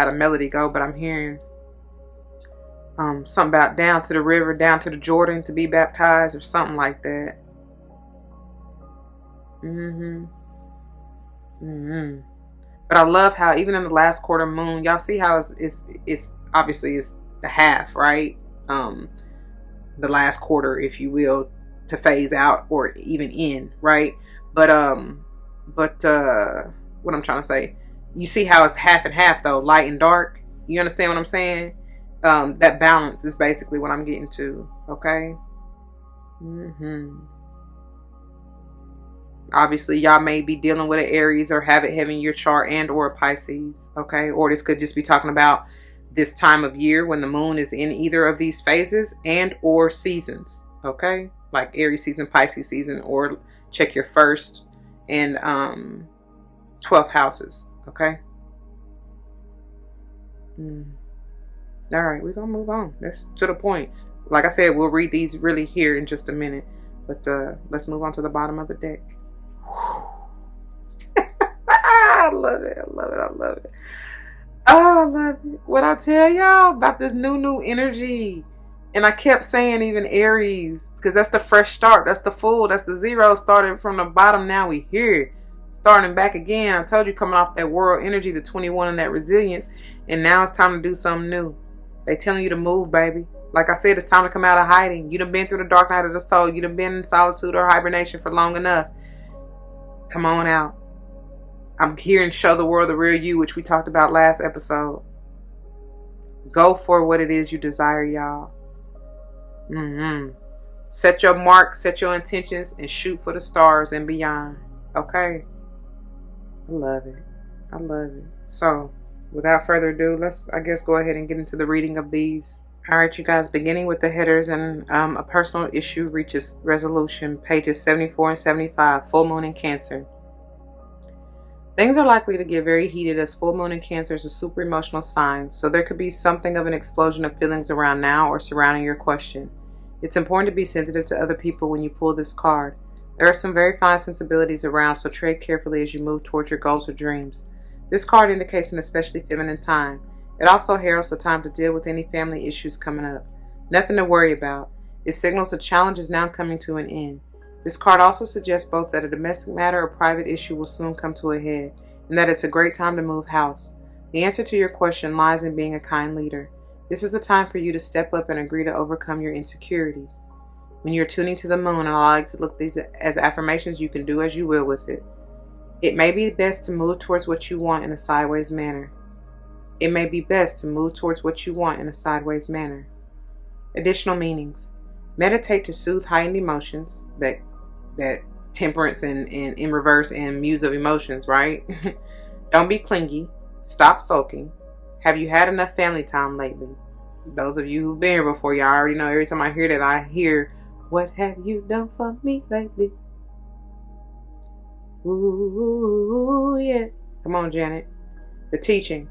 Speaker 1: the melody go, but I'm hearing something about down to the river, down to the Jordan to be baptized or something like that. But I love how even in the last quarter moon, y'all see how it's obviously it's the half, right? The last quarter, if you will, to phase out or even in, right? But what I'm trying to say, you see how it's half and half though, light and dark. You understand what I'm saying? That balance is basically what I'm getting to. Okay. Obviously, y'all may be dealing with an Aries or have it having your chart and or a Pisces. Okay. Or this could just be talking about this time of year when the moon is in either of these phases and or seasons. Okay. Like Aries season, Pisces season, or check your first and 12th houses. Okay. All right, we're gonna move on. That's to the point. Like I said, we'll read these really here in just a minute, but let's move on to the bottom of the deck. I love it. I love it. I love it. Oh, I love it. What I tell y'all about this new energy. And I kept saying even Aries, because that's the fresh start. That's the full. That's the zero. Started from the bottom. Now we here. Starting back again. I told you, coming off that world energy, the 21 and that resilience. And now it's time to do something new. They telling you to move, baby. Like I said, it's time to come out of hiding. You done been through the dark night of the soul. You done been in solitude or hibernation for long enough. Come on out. I'm here and show the world the real you, which we talked about last episode. Go for what it is you desire, y'all. Set your mark, set your intentions, and shoot for the stars and beyond. Okay? I love it. I love it. So, without further ado, let's, I guess, go ahead and get into the reading of these. All right, you guys, beginning with the headers and a personal issue reaches resolution, pages 74 and 75, full moon in Cancer. Things are likely to get very heated as full moon in Cancer is a super emotional sign, so there could be something of an explosion of feelings around now or surrounding your question. It's important to be sensitive to other people when you pull this card. There are some very fine sensibilities around, so tread carefully as you move towards your goals or dreams. This card indicates an especially feminine time. It also heralds the time to deal with any family issues coming up. Nothing to worry about. It signals a challenge is now coming to an end. This card also suggests both that a domestic matter or private issue will soon come to a head, and that it's a great time to move house. The answer to your question lies in being a kind leader. This is the time for you to step up and agree to overcome your insecurities. When you're tuning to the moon, and I like to look at these as affirmations, you can do as you will with it. It may be best to move towards what you want in a sideways manner. It may be best to move towards what you want in a sideways manner. Additional meanings. Meditate to soothe heightened emotions, that temperance and in reverse and muse of emotions, right? Don't be clingy. Stop sulking. Have you had enough family time lately? Those of you who've been here before, y'all already know every time I hear that, I hear, what have you done for me lately? Ooh, yeah. Come on, Janet. The teaching.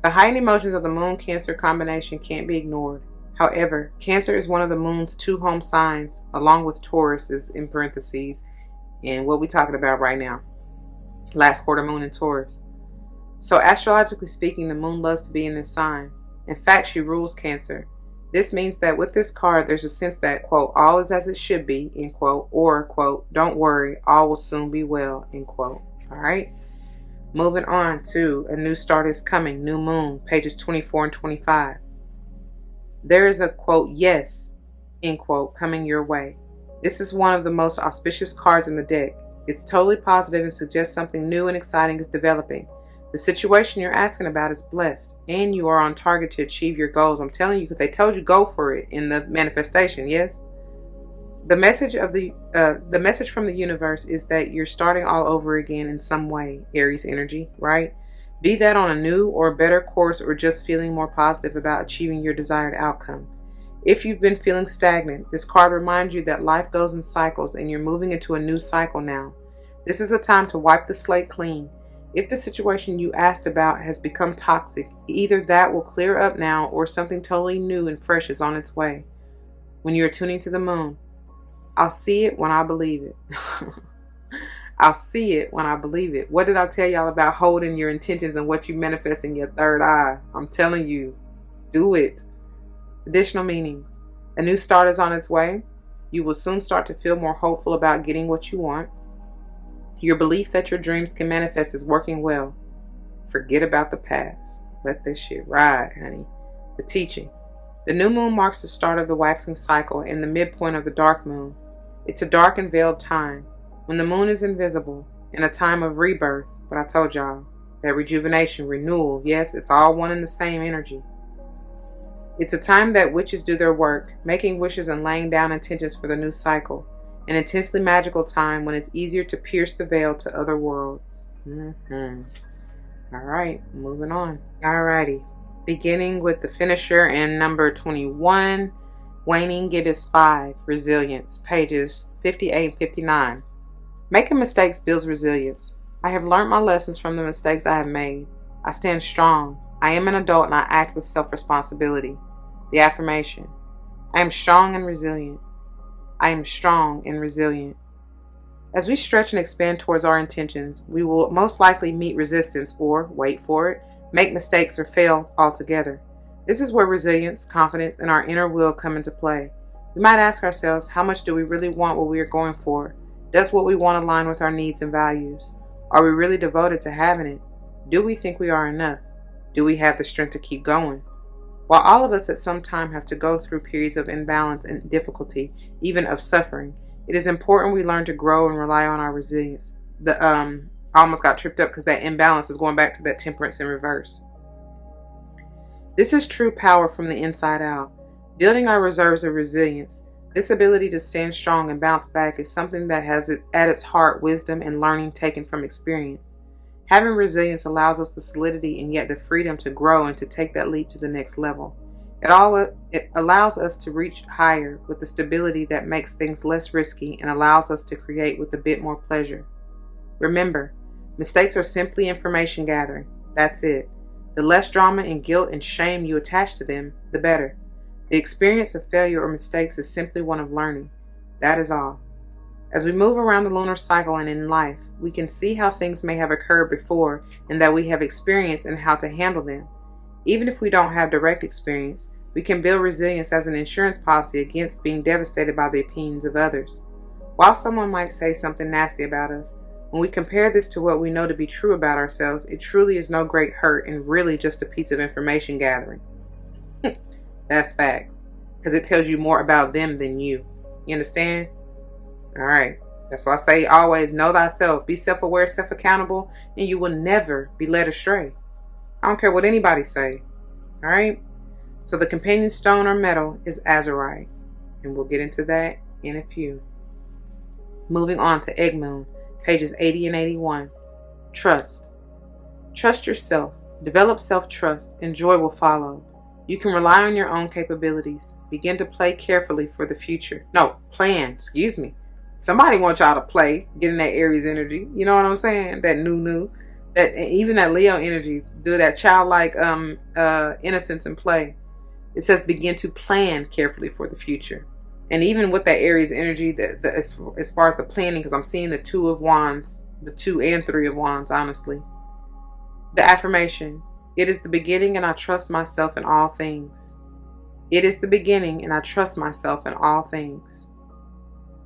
Speaker 1: The heightened emotions of the Moon-Cancer combination can't be ignored. However, Cancer is one of the Moon's 2 home signs, along with Taurus is in parentheses, and what we're talking about right now. Last quarter moon in Taurus. So astrologically speaking, the Moon loves to be in this sign. In fact, she rules Cancer. This means that with this card, there's a sense that, quote, all is as it should be, end quote, or, quote, don't worry, all will soon be well, end quote. All right? Moving on to a new start is coming, new moon, pages 24 and 25. There is a, quote, yes, end quote, coming your way. This is one of the most auspicious cards in the deck. It's totally positive and suggests something new and exciting is developing. The situation you're asking about is blessed, and you are on target to achieve your goals. I'm telling you, because they told you go for it in the manifestation, yes? The message from the universe is that you're starting all over again in some way, Aries energy, right? Be that on a new or better course or just feeling more positive about achieving your desired outcome. If you've been feeling stagnant, this card reminds you that life goes in cycles and you're moving into a new cycle now. This is the time to wipe the slate clean. If the situation you asked about has become toxic, either that will clear up now or something totally new and fresh is on its way. When you're tuning to the moon, I'll see it when I believe it. I'll see it when I believe it. What did I tell y'all about holding your intentions and what you manifest in your third eye? I'm telling you, do it. Additional meanings. A new start is on its way. You will soon start to feel more hopeful about getting what you want. Your belief that your dreams can manifest is working well. Forget about the past. Let this shit ride, honey. The teaching. The new moon marks the start of the waxing cycle and the midpoint of the dark moon. It's a dark and veiled time, when the moon is invisible, in a time of rebirth. But I told y'all, that rejuvenation, renewal, yes, it's all one and the same energy. It's a time that witches do their work, making wishes and laying down intentions for the new cycle. An intensely magical time when it's easier to pierce the veil to other worlds. Alright, moving on. Alrighty, beginning with the finisher and number 21, Waning Gibbous 5, Resilience, pages 58 and 59. Making mistakes builds resilience. I have learned my lessons from the mistakes I have made. I stand strong. I am an adult and I act with self-responsibility. The affirmation. I am strong and resilient. I am strong and resilient. As we stretch and expand towards our intentions, we will most likely meet resistance or, wait for it, make mistakes or fail altogether. This is where resilience, confidence, and our inner will come into play. We might ask ourselves, how much do we really want what we are going for? Does what we want align with our needs and values? Are we really devoted to having it? Do we think we are enough? Do we have the strength to keep going? While all of us at some time have to go through periods of imbalance and difficulty, even of suffering, it is important we learn to grow and rely on our resilience. I almost got tripped up because that imbalance is going back to that temperance in reverse. This is true power from the inside out. Building our reserves of resilience, this ability to stand strong and bounce back, is something that has at its heart wisdom and learning taken from experience. Having resilience allows us the solidity and yet the freedom to grow and to take that leap to the next level. It allows us to reach higher with the stability that makes things less risky and allows us to create with a bit more pleasure. Remember, mistakes are simply information gathering. That's it. The less drama and guilt and shame you attach to them, the better. The experience of failure or mistakes is simply one of learning. That is all. As we move around the lunar cycle and in life, we can see how things may have occurred before and that we have experience in how to handle them. Even if we don't have direct experience, we can build resilience as an insurance policy against being devastated by the opinions of others. While someone might say something nasty about us, when we compare this to what we know to be true about ourselves, it truly is no great hurt and really just a piece of information gathering. That's facts, because it tells you more about them than you. You understand? Alright, that's why I say always know thyself, be self-aware, self-accountable, and you will never be led astray. I don't care what anybody say. Alright, so the companion stone or metal is azurite, and we'll get into that in a few. Moving on to Egg Moon, pages 80 and 81. Trust. Trust yourself, develop self-trust, and joy will follow. You can rely on your own capabilities. Begin to play carefully for the future. Plan. Somebody wants y'all to play, get in that Aries energy. You know what I'm saying? That new. That even that Leo energy. Do that childlike innocence and play. It says begin to plan carefully for the future. And even with that Aries energy, as far as the planning, because I'm seeing the 2 of Wands, the 2 and 3 of Wands, honestly. The affirmation. It is the beginning and I trust myself in all things. It is the beginning and I trust myself in all things.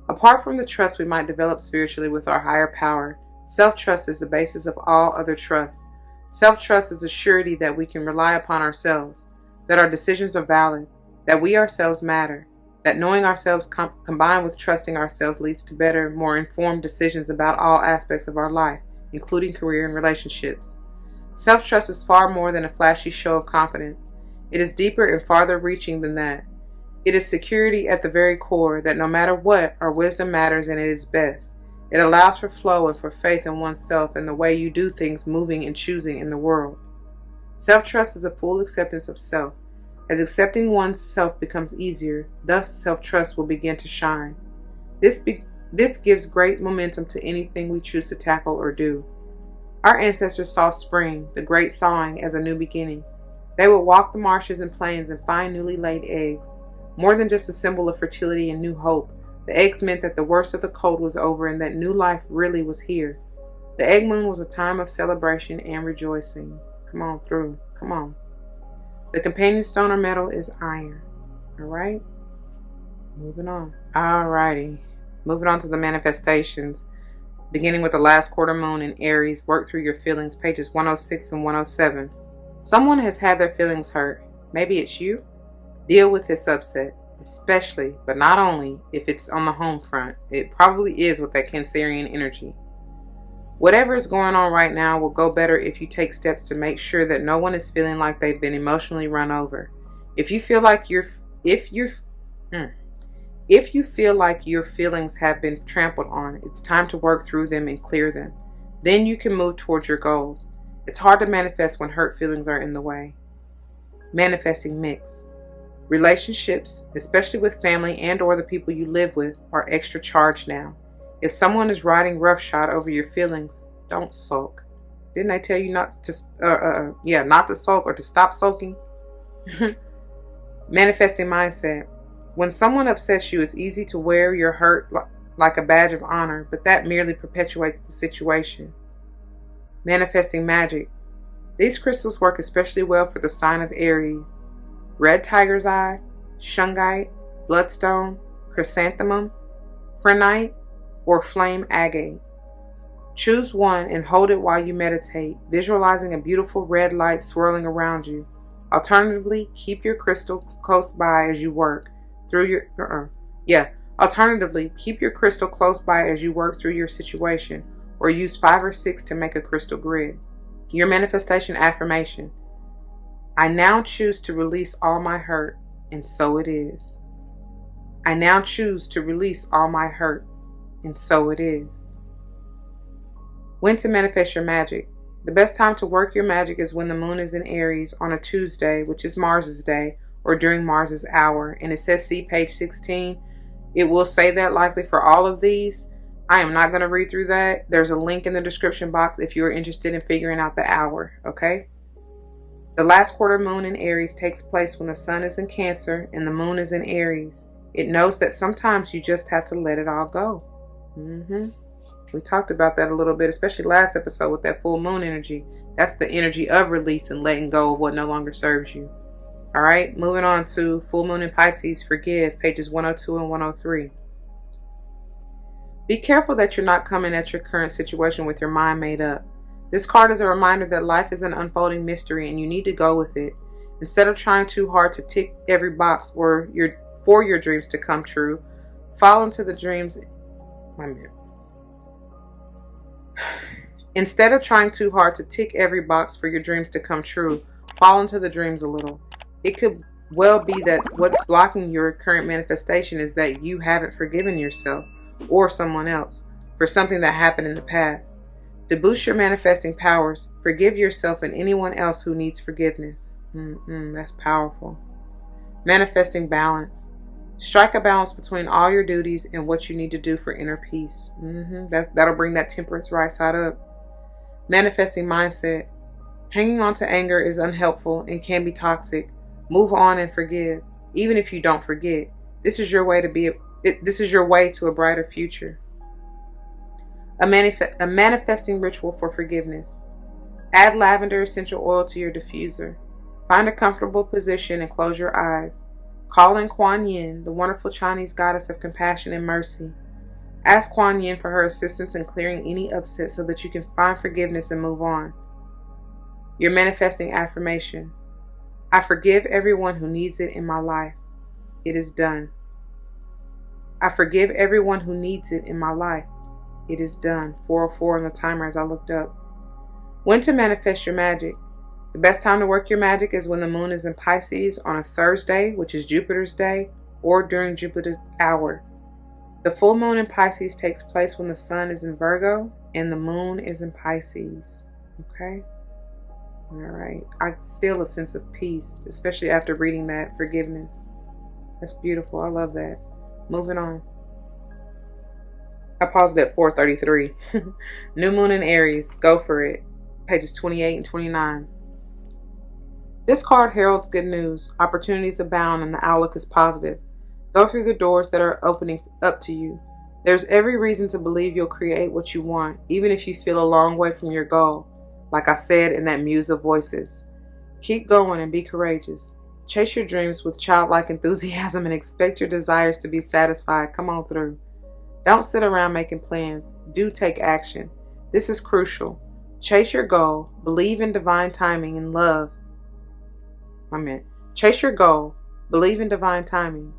Speaker 1: Apart from the trust we might develop spiritually with our higher power, self-trust is the basis of all other trust. Self-trust is a surety that we can rely upon ourselves, that our decisions are valid, that we ourselves matter, that knowing ourselves combined with trusting ourselves leads to better, more informed decisions about all aspects of our life, including career and relationships. Self-trust is far more than a flashy show of confidence. It is deeper and farther reaching than that. It is security at the very core that no matter what, our wisdom matters and it is best. It allows for flow and for faith in oneself and the way you do things, moving and choosing in the world. Self-trust is a full acceptance of self. As accepting one's self becomes easier, thus self-trust will begin to shine. This gives great momentum to anything we choose to tackle or do. Our ancestors saw spring, the great thawing, as a new beginning. They would walk the marshes and plains and find newly laid eggs. More than just a symbol of fertility and new hope, the eggs meant that the worst of the cold was over and that new life really was here. The egg moon was a time of celebration and rejoicing. Come on through. Come on. The companion stone or metal is iron. Alright? Moving on. Alrighty. Moving on to the manifestations. Beginning with the last quarter moon in Aries, work through your feelings, pages 106 and 107. Someone has had their feelings hurt. Maybe it's you. Deal with this upset, especially, but not only, if it's on the home front. It probably is with that Cancerian energy. Whatever is going on right now will go better if you take steps to make sure that no one is feeling like they've been emotionally run over. If you feel like your feelings have been trampled on, it's time to work through them and clear them. Then you can move towards your goals. It's hard to manifest when hurt feelings are in the way. Manifesting mix. Relationships, especially with family and or the people you live with, are extra charged now. If someone is riding roughshod over your feelings, don't sulk. Didn't I tell you not to sulk or to stop sulking? Manifesting mindset. When someone upsets you, it's easy to wear your hurt like a badge of honor, but that merely perpetuates the situation. Manifesting magic. These crystals work especially well for the sign of Aries. Red tiger's eye, shungite, bloodstone, chrysanthemum, prehnite, or flame agate. Choose one and hold it while you meditate, visualizing a beautiful red light swirling around you. Alternatively, keep your crystal close by as you work through your situation, or use 5 or 6 to make a crystal grid. Your manifestation affirmation. I now choose to release all my hurt, and so it is. I now choose to release all my hurt, and so it is. When to manifest your magic. The best time to work your magic is when the moon is in Aries on a Tuesday, which is Mars's day, or during Mars's hour. And it says see page 16. It will say that likely for all of these. I am not going to read through that. There's a link in the description box if you're interested in figuring out the hour, okay? The last quarter moon in Aries takes place when the sun is in Cancer and the moon is in Aries. It knows that sometimes you just have to let it all go. We talked about that a little bit, especially last episode with that full moon energy. That's the energy of release and letting go of what no longer serves you. All right, moving on to full moon in Pisces, forgive, pages 102 and 103. Be careful that you're not coming at your current situation with your mind made up. This card is a reminder that life is an unfolding mystery and you need to go with it. Instead of trying too hard to tick every box for your dreams to come true, fall into the dreams. Instead of trying too hard to tick every box for your dreams to come true, fall into the dreams a little. It could well be that what's blocking your current manifestation is that you haven't forgiven yourself or someone else for something that happened in the past. To boost your manifesting powers, forgive yourself and anyone else who needs forgiveness. That's powerful. Manifesting balance. Strike a balance between all your duties and what you need to do for inner peace. That'll bring that temperance right side up. Manifesting mindset. Hanging on to anger is unhelpful and can be toxic. Move on and forgive, even if you don't forget. This is your way to a brighter future. A manifesting ritual for forgiveness. Add lavender essential oil to your diffuser. Find a comfortable position and close your eyes. Call in Kuan Yin, the wonderful Chinese goddess of compassion and mercy. Ask Kuan Yin for her assistance in clearing any upset so that you can find forgiveness and move on. Your manifesting affirmation. I forgive everyone who needs it in my life. It is done. I forgive everyone who needs it in my life. It is done. 404 on the timer as I looked up. When to manifest your magic. The best time to work your magic is when the moon is in Pisces on a Thursday, which is Jupiter's day, or during Jupiter's hour. The full moon in Pisces takes place when the sun is in Virgo and the moon is in Pisces. Okay? All right. I feel a sense of peace, especially after reading that forgiveness. That's beautiful. I love that. Moving on. I paused at 4:33. New moon in Aries. Go for it. Pages 28 and 29. This card heralds good news. Opportunities abound and the outlook is positive. Go through the doors that are opening up to you. There's every reason to believe you'll create what you want, even if you feel a long way from your goal. Like I said in that Muse of Voices. Keep going and be courageous. Chase your dreams with childlike enthusiasm and expect your desires to be satisfied. Come on through. Don't sit around making plans. Do take action. This is crucial. Chase your goal. Believe in divine timing and love. Chase your goal. Believe in divine timing.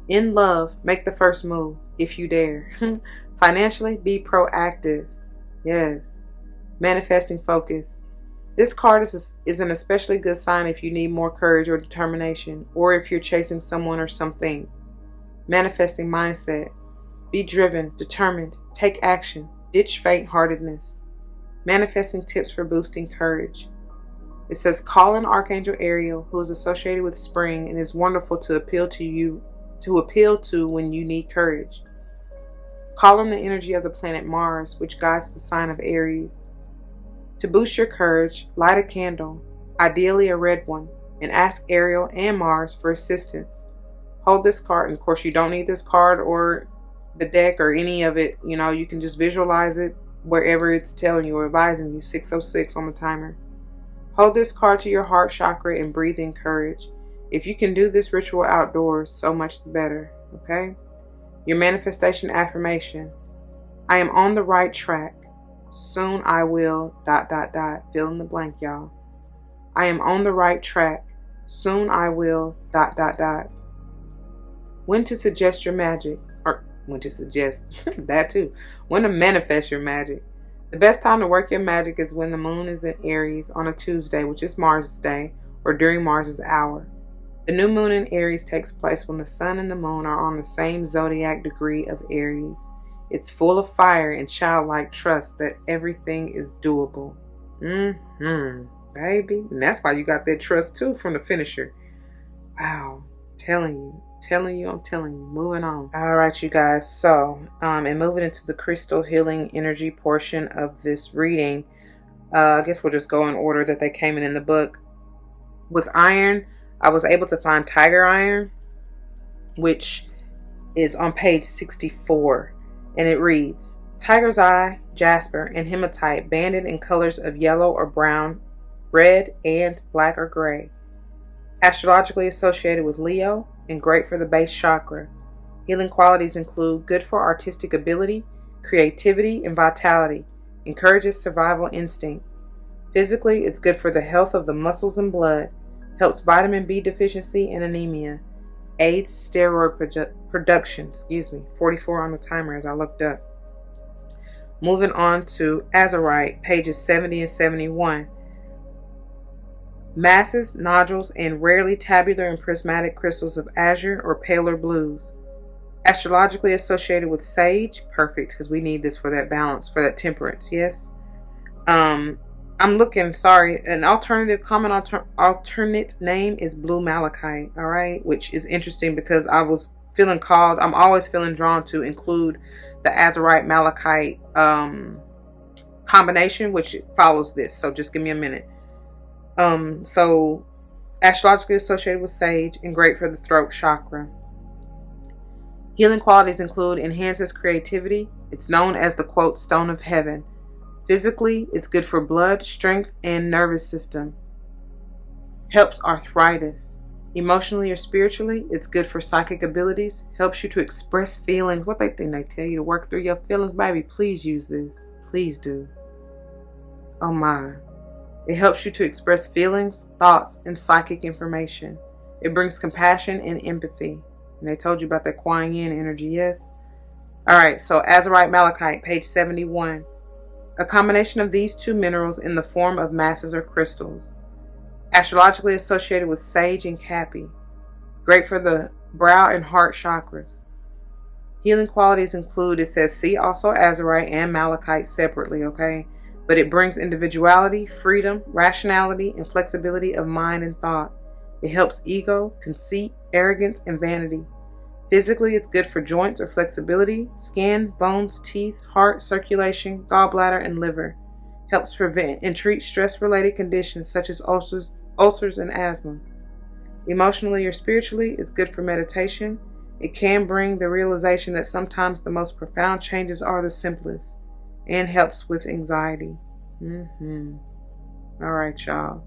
Speaker 1: In love, make the first move, if you dare. Financially, be proactive. Yes. Manifesting focus. This card is an especially good sign if you need more courage or determination, or if you're chasing someone or something. Manifesting mindset. Be driven, determined, take action, ditch faint-heartedness. Manifesting tips for boosting courage. It says, call in Archangel Ariel, who is associated with spring and is wonderful to appeal to when you need courage. Call in the energy of the planet Mars, which guides the sign of Aries. To boost your courage, light a candle, ideally a red one, and ask Ariel and Mars for assistance. Hold this card, and of course you don't need this card or the deck or any of it. You know, you can just visualize it wherever it's telling you or advising you. 6:06 on the timer. Hold this card to your heart chakra and breathe in courage. If you can do this ritual outdoors, so much the better. Okay? Your manifestation affirmation. I am on the right track. Soon I will... Fill in the blank, y'all. I am on the right track. Soon I will... When to suggest your magic. Or when to suggest that too. When to manifest your magic. The best time to work your magic is when the moon is in Aries on a Tuesday, which is Mars' day, or during Mars' hour. The new moon in Aries takes place when the sun and the moon are on the same zodiac degree of Aries. It's full of fire and childlike trust that everything is doable. Baby. And that's why you got that trust too from the finisher. Wow. Telling you. Moving on. All right, you guys. So, and moving into the crystal healing energy portion of this reading, I guess we'll just go in order that they came in the book. With iron, I was able to find tiger iron, which is on page 64. And it reads, tiger's eye, jasper, and hematite banded in colors of yellow or brown, red, and black or gray. Astrologically associated with Leo and great for the base chakra. Healing qualities include good for artistic ability, creativity, and vitality. Encourages survival instincts. Physically, it's good for the health of the muscles and blood. Helps vitamin B deficiency and anemia. Aids steroid production. 44 on the timer as I looked up. Moving on to azurite, pages 70 and 71. Masses, nodules, and rarely tabular and prismatic crystals of azure or paler blues. Astrologically associated with sage. Perfect, because we need this for that balance, for that temperance. Yes. I'm looking, an alternative alternate name is blue malachite, all right, which is interesting because I was feeling called, I'm always feeling drawn to include the azurite malachite combination, which follows this. So just give me a minute. So astrologically associated with sage and great for the throat chakra. Healing qualities include enhances creativity. It's known as the quote stone of heaven. Physically, it's good for blood, strength, and nervous system. Helps arthritis. Emotionally or spiritually, it's good for psychic abilities. Helps you to express feelings. What they think they tell you to work through your feelings, baby. Please use this. Please do. Oh my. It helps you to express feelings, thoughts, and psychic information. It brings compassion and empathy. And they told you about that Kuan Yin energy, yes? Alright, so azurite malachite, page 71. A combination of these two minerals in the form of masses or crystals. Astrologically associated with sage and cappy. Great for the brow and heart chakras. Healing qualities include, it says, see also azurite and malachite separately, okay? But it brings individuality, freedom, rationality, and flexibility of mind and thought. It helps ego, conceit, arrogance, and vanity. Physically, it's good for joints or flexibility, skin, bones, teeth, heart, circulation, gallbladder, and liver. Helps prevent and treat stress-related conditions such as ulcers, and asthma. Emotionally or spiritually, it's good for meditation. It can bring the realization that sometimes the most profound changes are the simplest, and helps with anxiety. All right, y'all.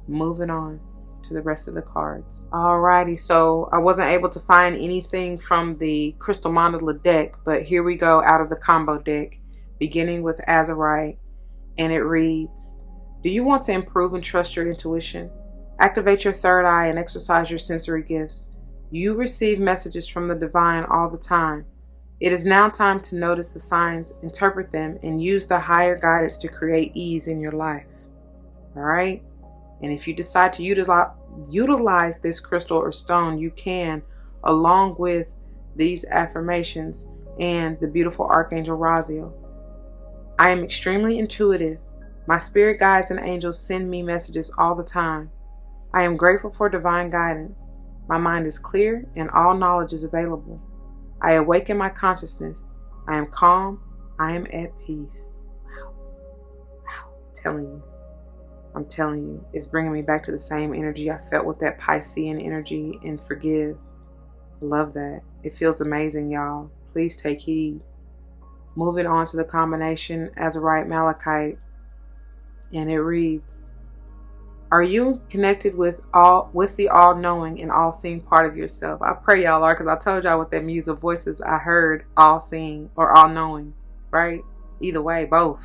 Speaker 1: Moving on to the rest of the cards. Alrighty, so I wasn't able to find anything from the Crystal Mandala deck, but here we go out of the combo deck, beginning with azurite, and it reads, do you want to improve and trust your intuition? Activate your third eye and exercise your sensory gifts. You receive messages from the divine all the time. It is now time to notice the signs, interpret them, and use the higher guidance to create ease in your life. All right? And if you decide to utilize this crystal or stone, you can, along with these affirmations and the beautiful Archangel Raziel. I am extremely intuitive. My spirit guides and angels send me messages all the time. I am grateful for divine guidance. My mind is clear and all knowledge is available. I awaken my consciousness. I am calm. I am at peace. Wow. I'm telling you, it's bringing me back to the same energy I felt with that Piscean energy and forgive. Love that. It feels amazing, y'all. Please take heed. Moving on to the combination azurite malachite, and it reads, are you connected with the all-knowing and all-seeing part of yourself? I pray y'all are, because I told y'all with that Muse of voices, I heard all-seeing or all-knowing, right? Either way, both.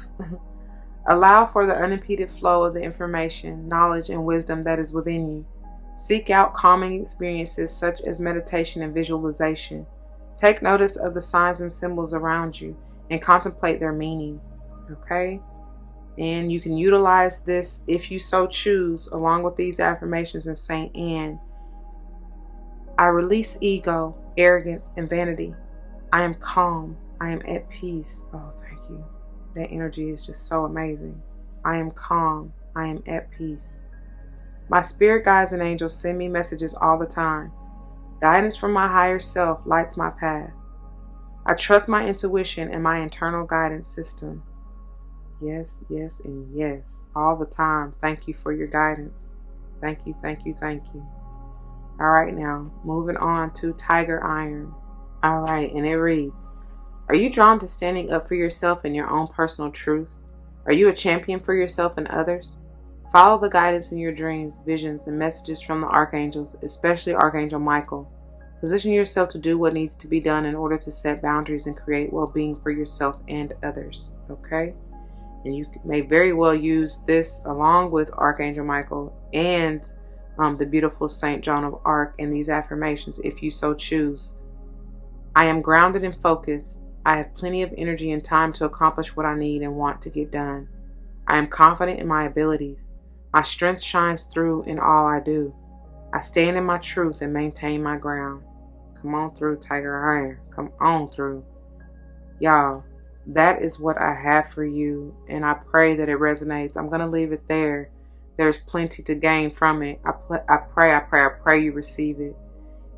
Speaker 1: Allow for the unimpeded flow of the information, knowledge, and wisdom that is within you. Seek out calming experiences such as meditation and visualization. Take notice of the signs and symbols around you and contemplate their meaning, okay? And you can utilize this if you so choose, along with these affirmations and Saint Anne. I release ego, arrogance, and vanity. I am calm. I am at peace. Oh, thank you. That energy is just so amazing. I am calm. I am at peace. My spirit guides and angels send me messages all the time. Guidance from my higher self lights my path. I trust my intuition and my internal guidance system. Yes, yes, and yes. All the time. Thank you for your guidance. Thank you, thank you, thank you. All right, now, moving on to Tiger Iron. All right, and it reads, are you drawn to standing up for yourself and your own personal truth? Are you a champion for yourself and others? Follow the guidance in your dreams, visions, and messages from the Archangels, especially Archangel Michael. Position yourself to do what needs to be done in order to set boundaries and create well-being for yourself and others, okay? And you may very well use this along with Archangel Michael and the beautiful Saint Joan of Arc in these affirmations if you so choose. I am grounded and focused. I have plenty of energy and time to accomplish what I need and want to get done. I am confident in my abilities. My strength shines through in all I do. I stand in my truth and maintain my ground. Come on through, Tiger Iron. Come on through. Y'all, that is what I have for you, and I pray that it resonates. I'm going to leave it there. There's plenty to gain from it. I pray you receive it.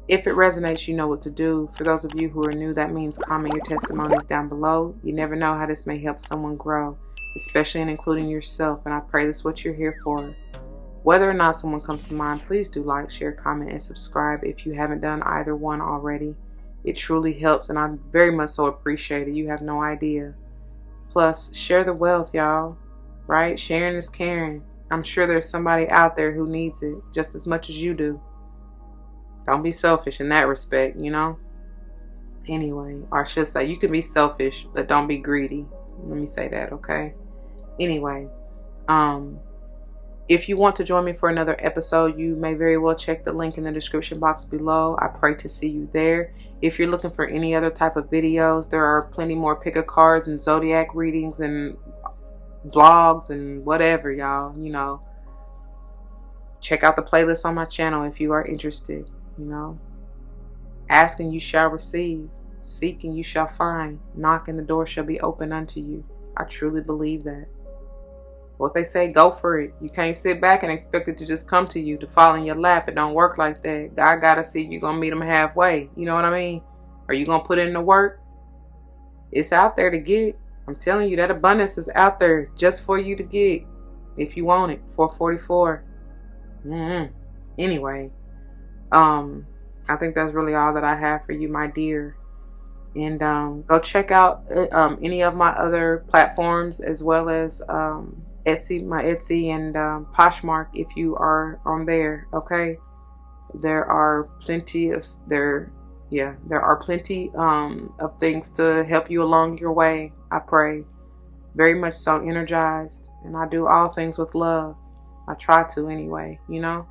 Speaker 1: If it resonates, you know what to do. For those of you who are new, that means comment your testimonies down below. You never know how this may help someone grow, especially in including yourself, and I pray that's what you're here for. Whether or not someone comes to mind, please do like, share, comment, and subscribe if you haven't done either one already. It truly helps, and I very much so appreciate it. You have no idea. Plus, share the wealth, y'all. Right? Sharing is caring. I'm sure there's somebody out there who needs it just as much as you do. Don't be selfish in that respect, you know? Anyway, or I should say, you can be selfish, but don't be greedy. Let me say that, okay? Anyway, if you want to join me for another episode, you may very well check the link in the description box below. I pray to see you there. If you're looking for any other type of videos, there are plenty more pick-a cards and zodiac readings and vlogs and whatever, y'all. You know, check out the playlist on my channel if you are interested. You know, ask and you shall receive. Seek and you shall find. Knock and the door shall be open unto you. I truly believe that. What they say, go for it. You can't sit back and expect it to just come to you, to fall in your lap. It don't work like that. God gotta see you're gonna meet him halfway. You know what I mean? Are you gonna put in the work? It's out there to get. I'm telling you, that abundance is out there just for you to get if you want it. 444. Anyway, I think that's really all that I have for you, my dear. And go check out any of my other platforms, as well as Etsy, my Etsy, and Poshmark if you are on there. Okay, there are plenty of of things to help you along your way. I pray. Very much so energized, and I do all things with love. I try to anyway, you know.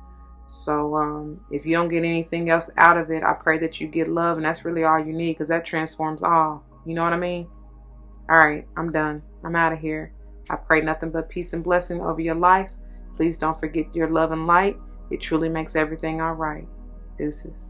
Speaker 1: So if you don't get anything else out of it, I pray that you get love, and that's really all you need, because that transforms all. You know what I mean? All right, I'm done. I'm out of here. I pray nothing but peace and blessing over your life. Please don't forget your love and light. It truly makes everything all right. Deuces.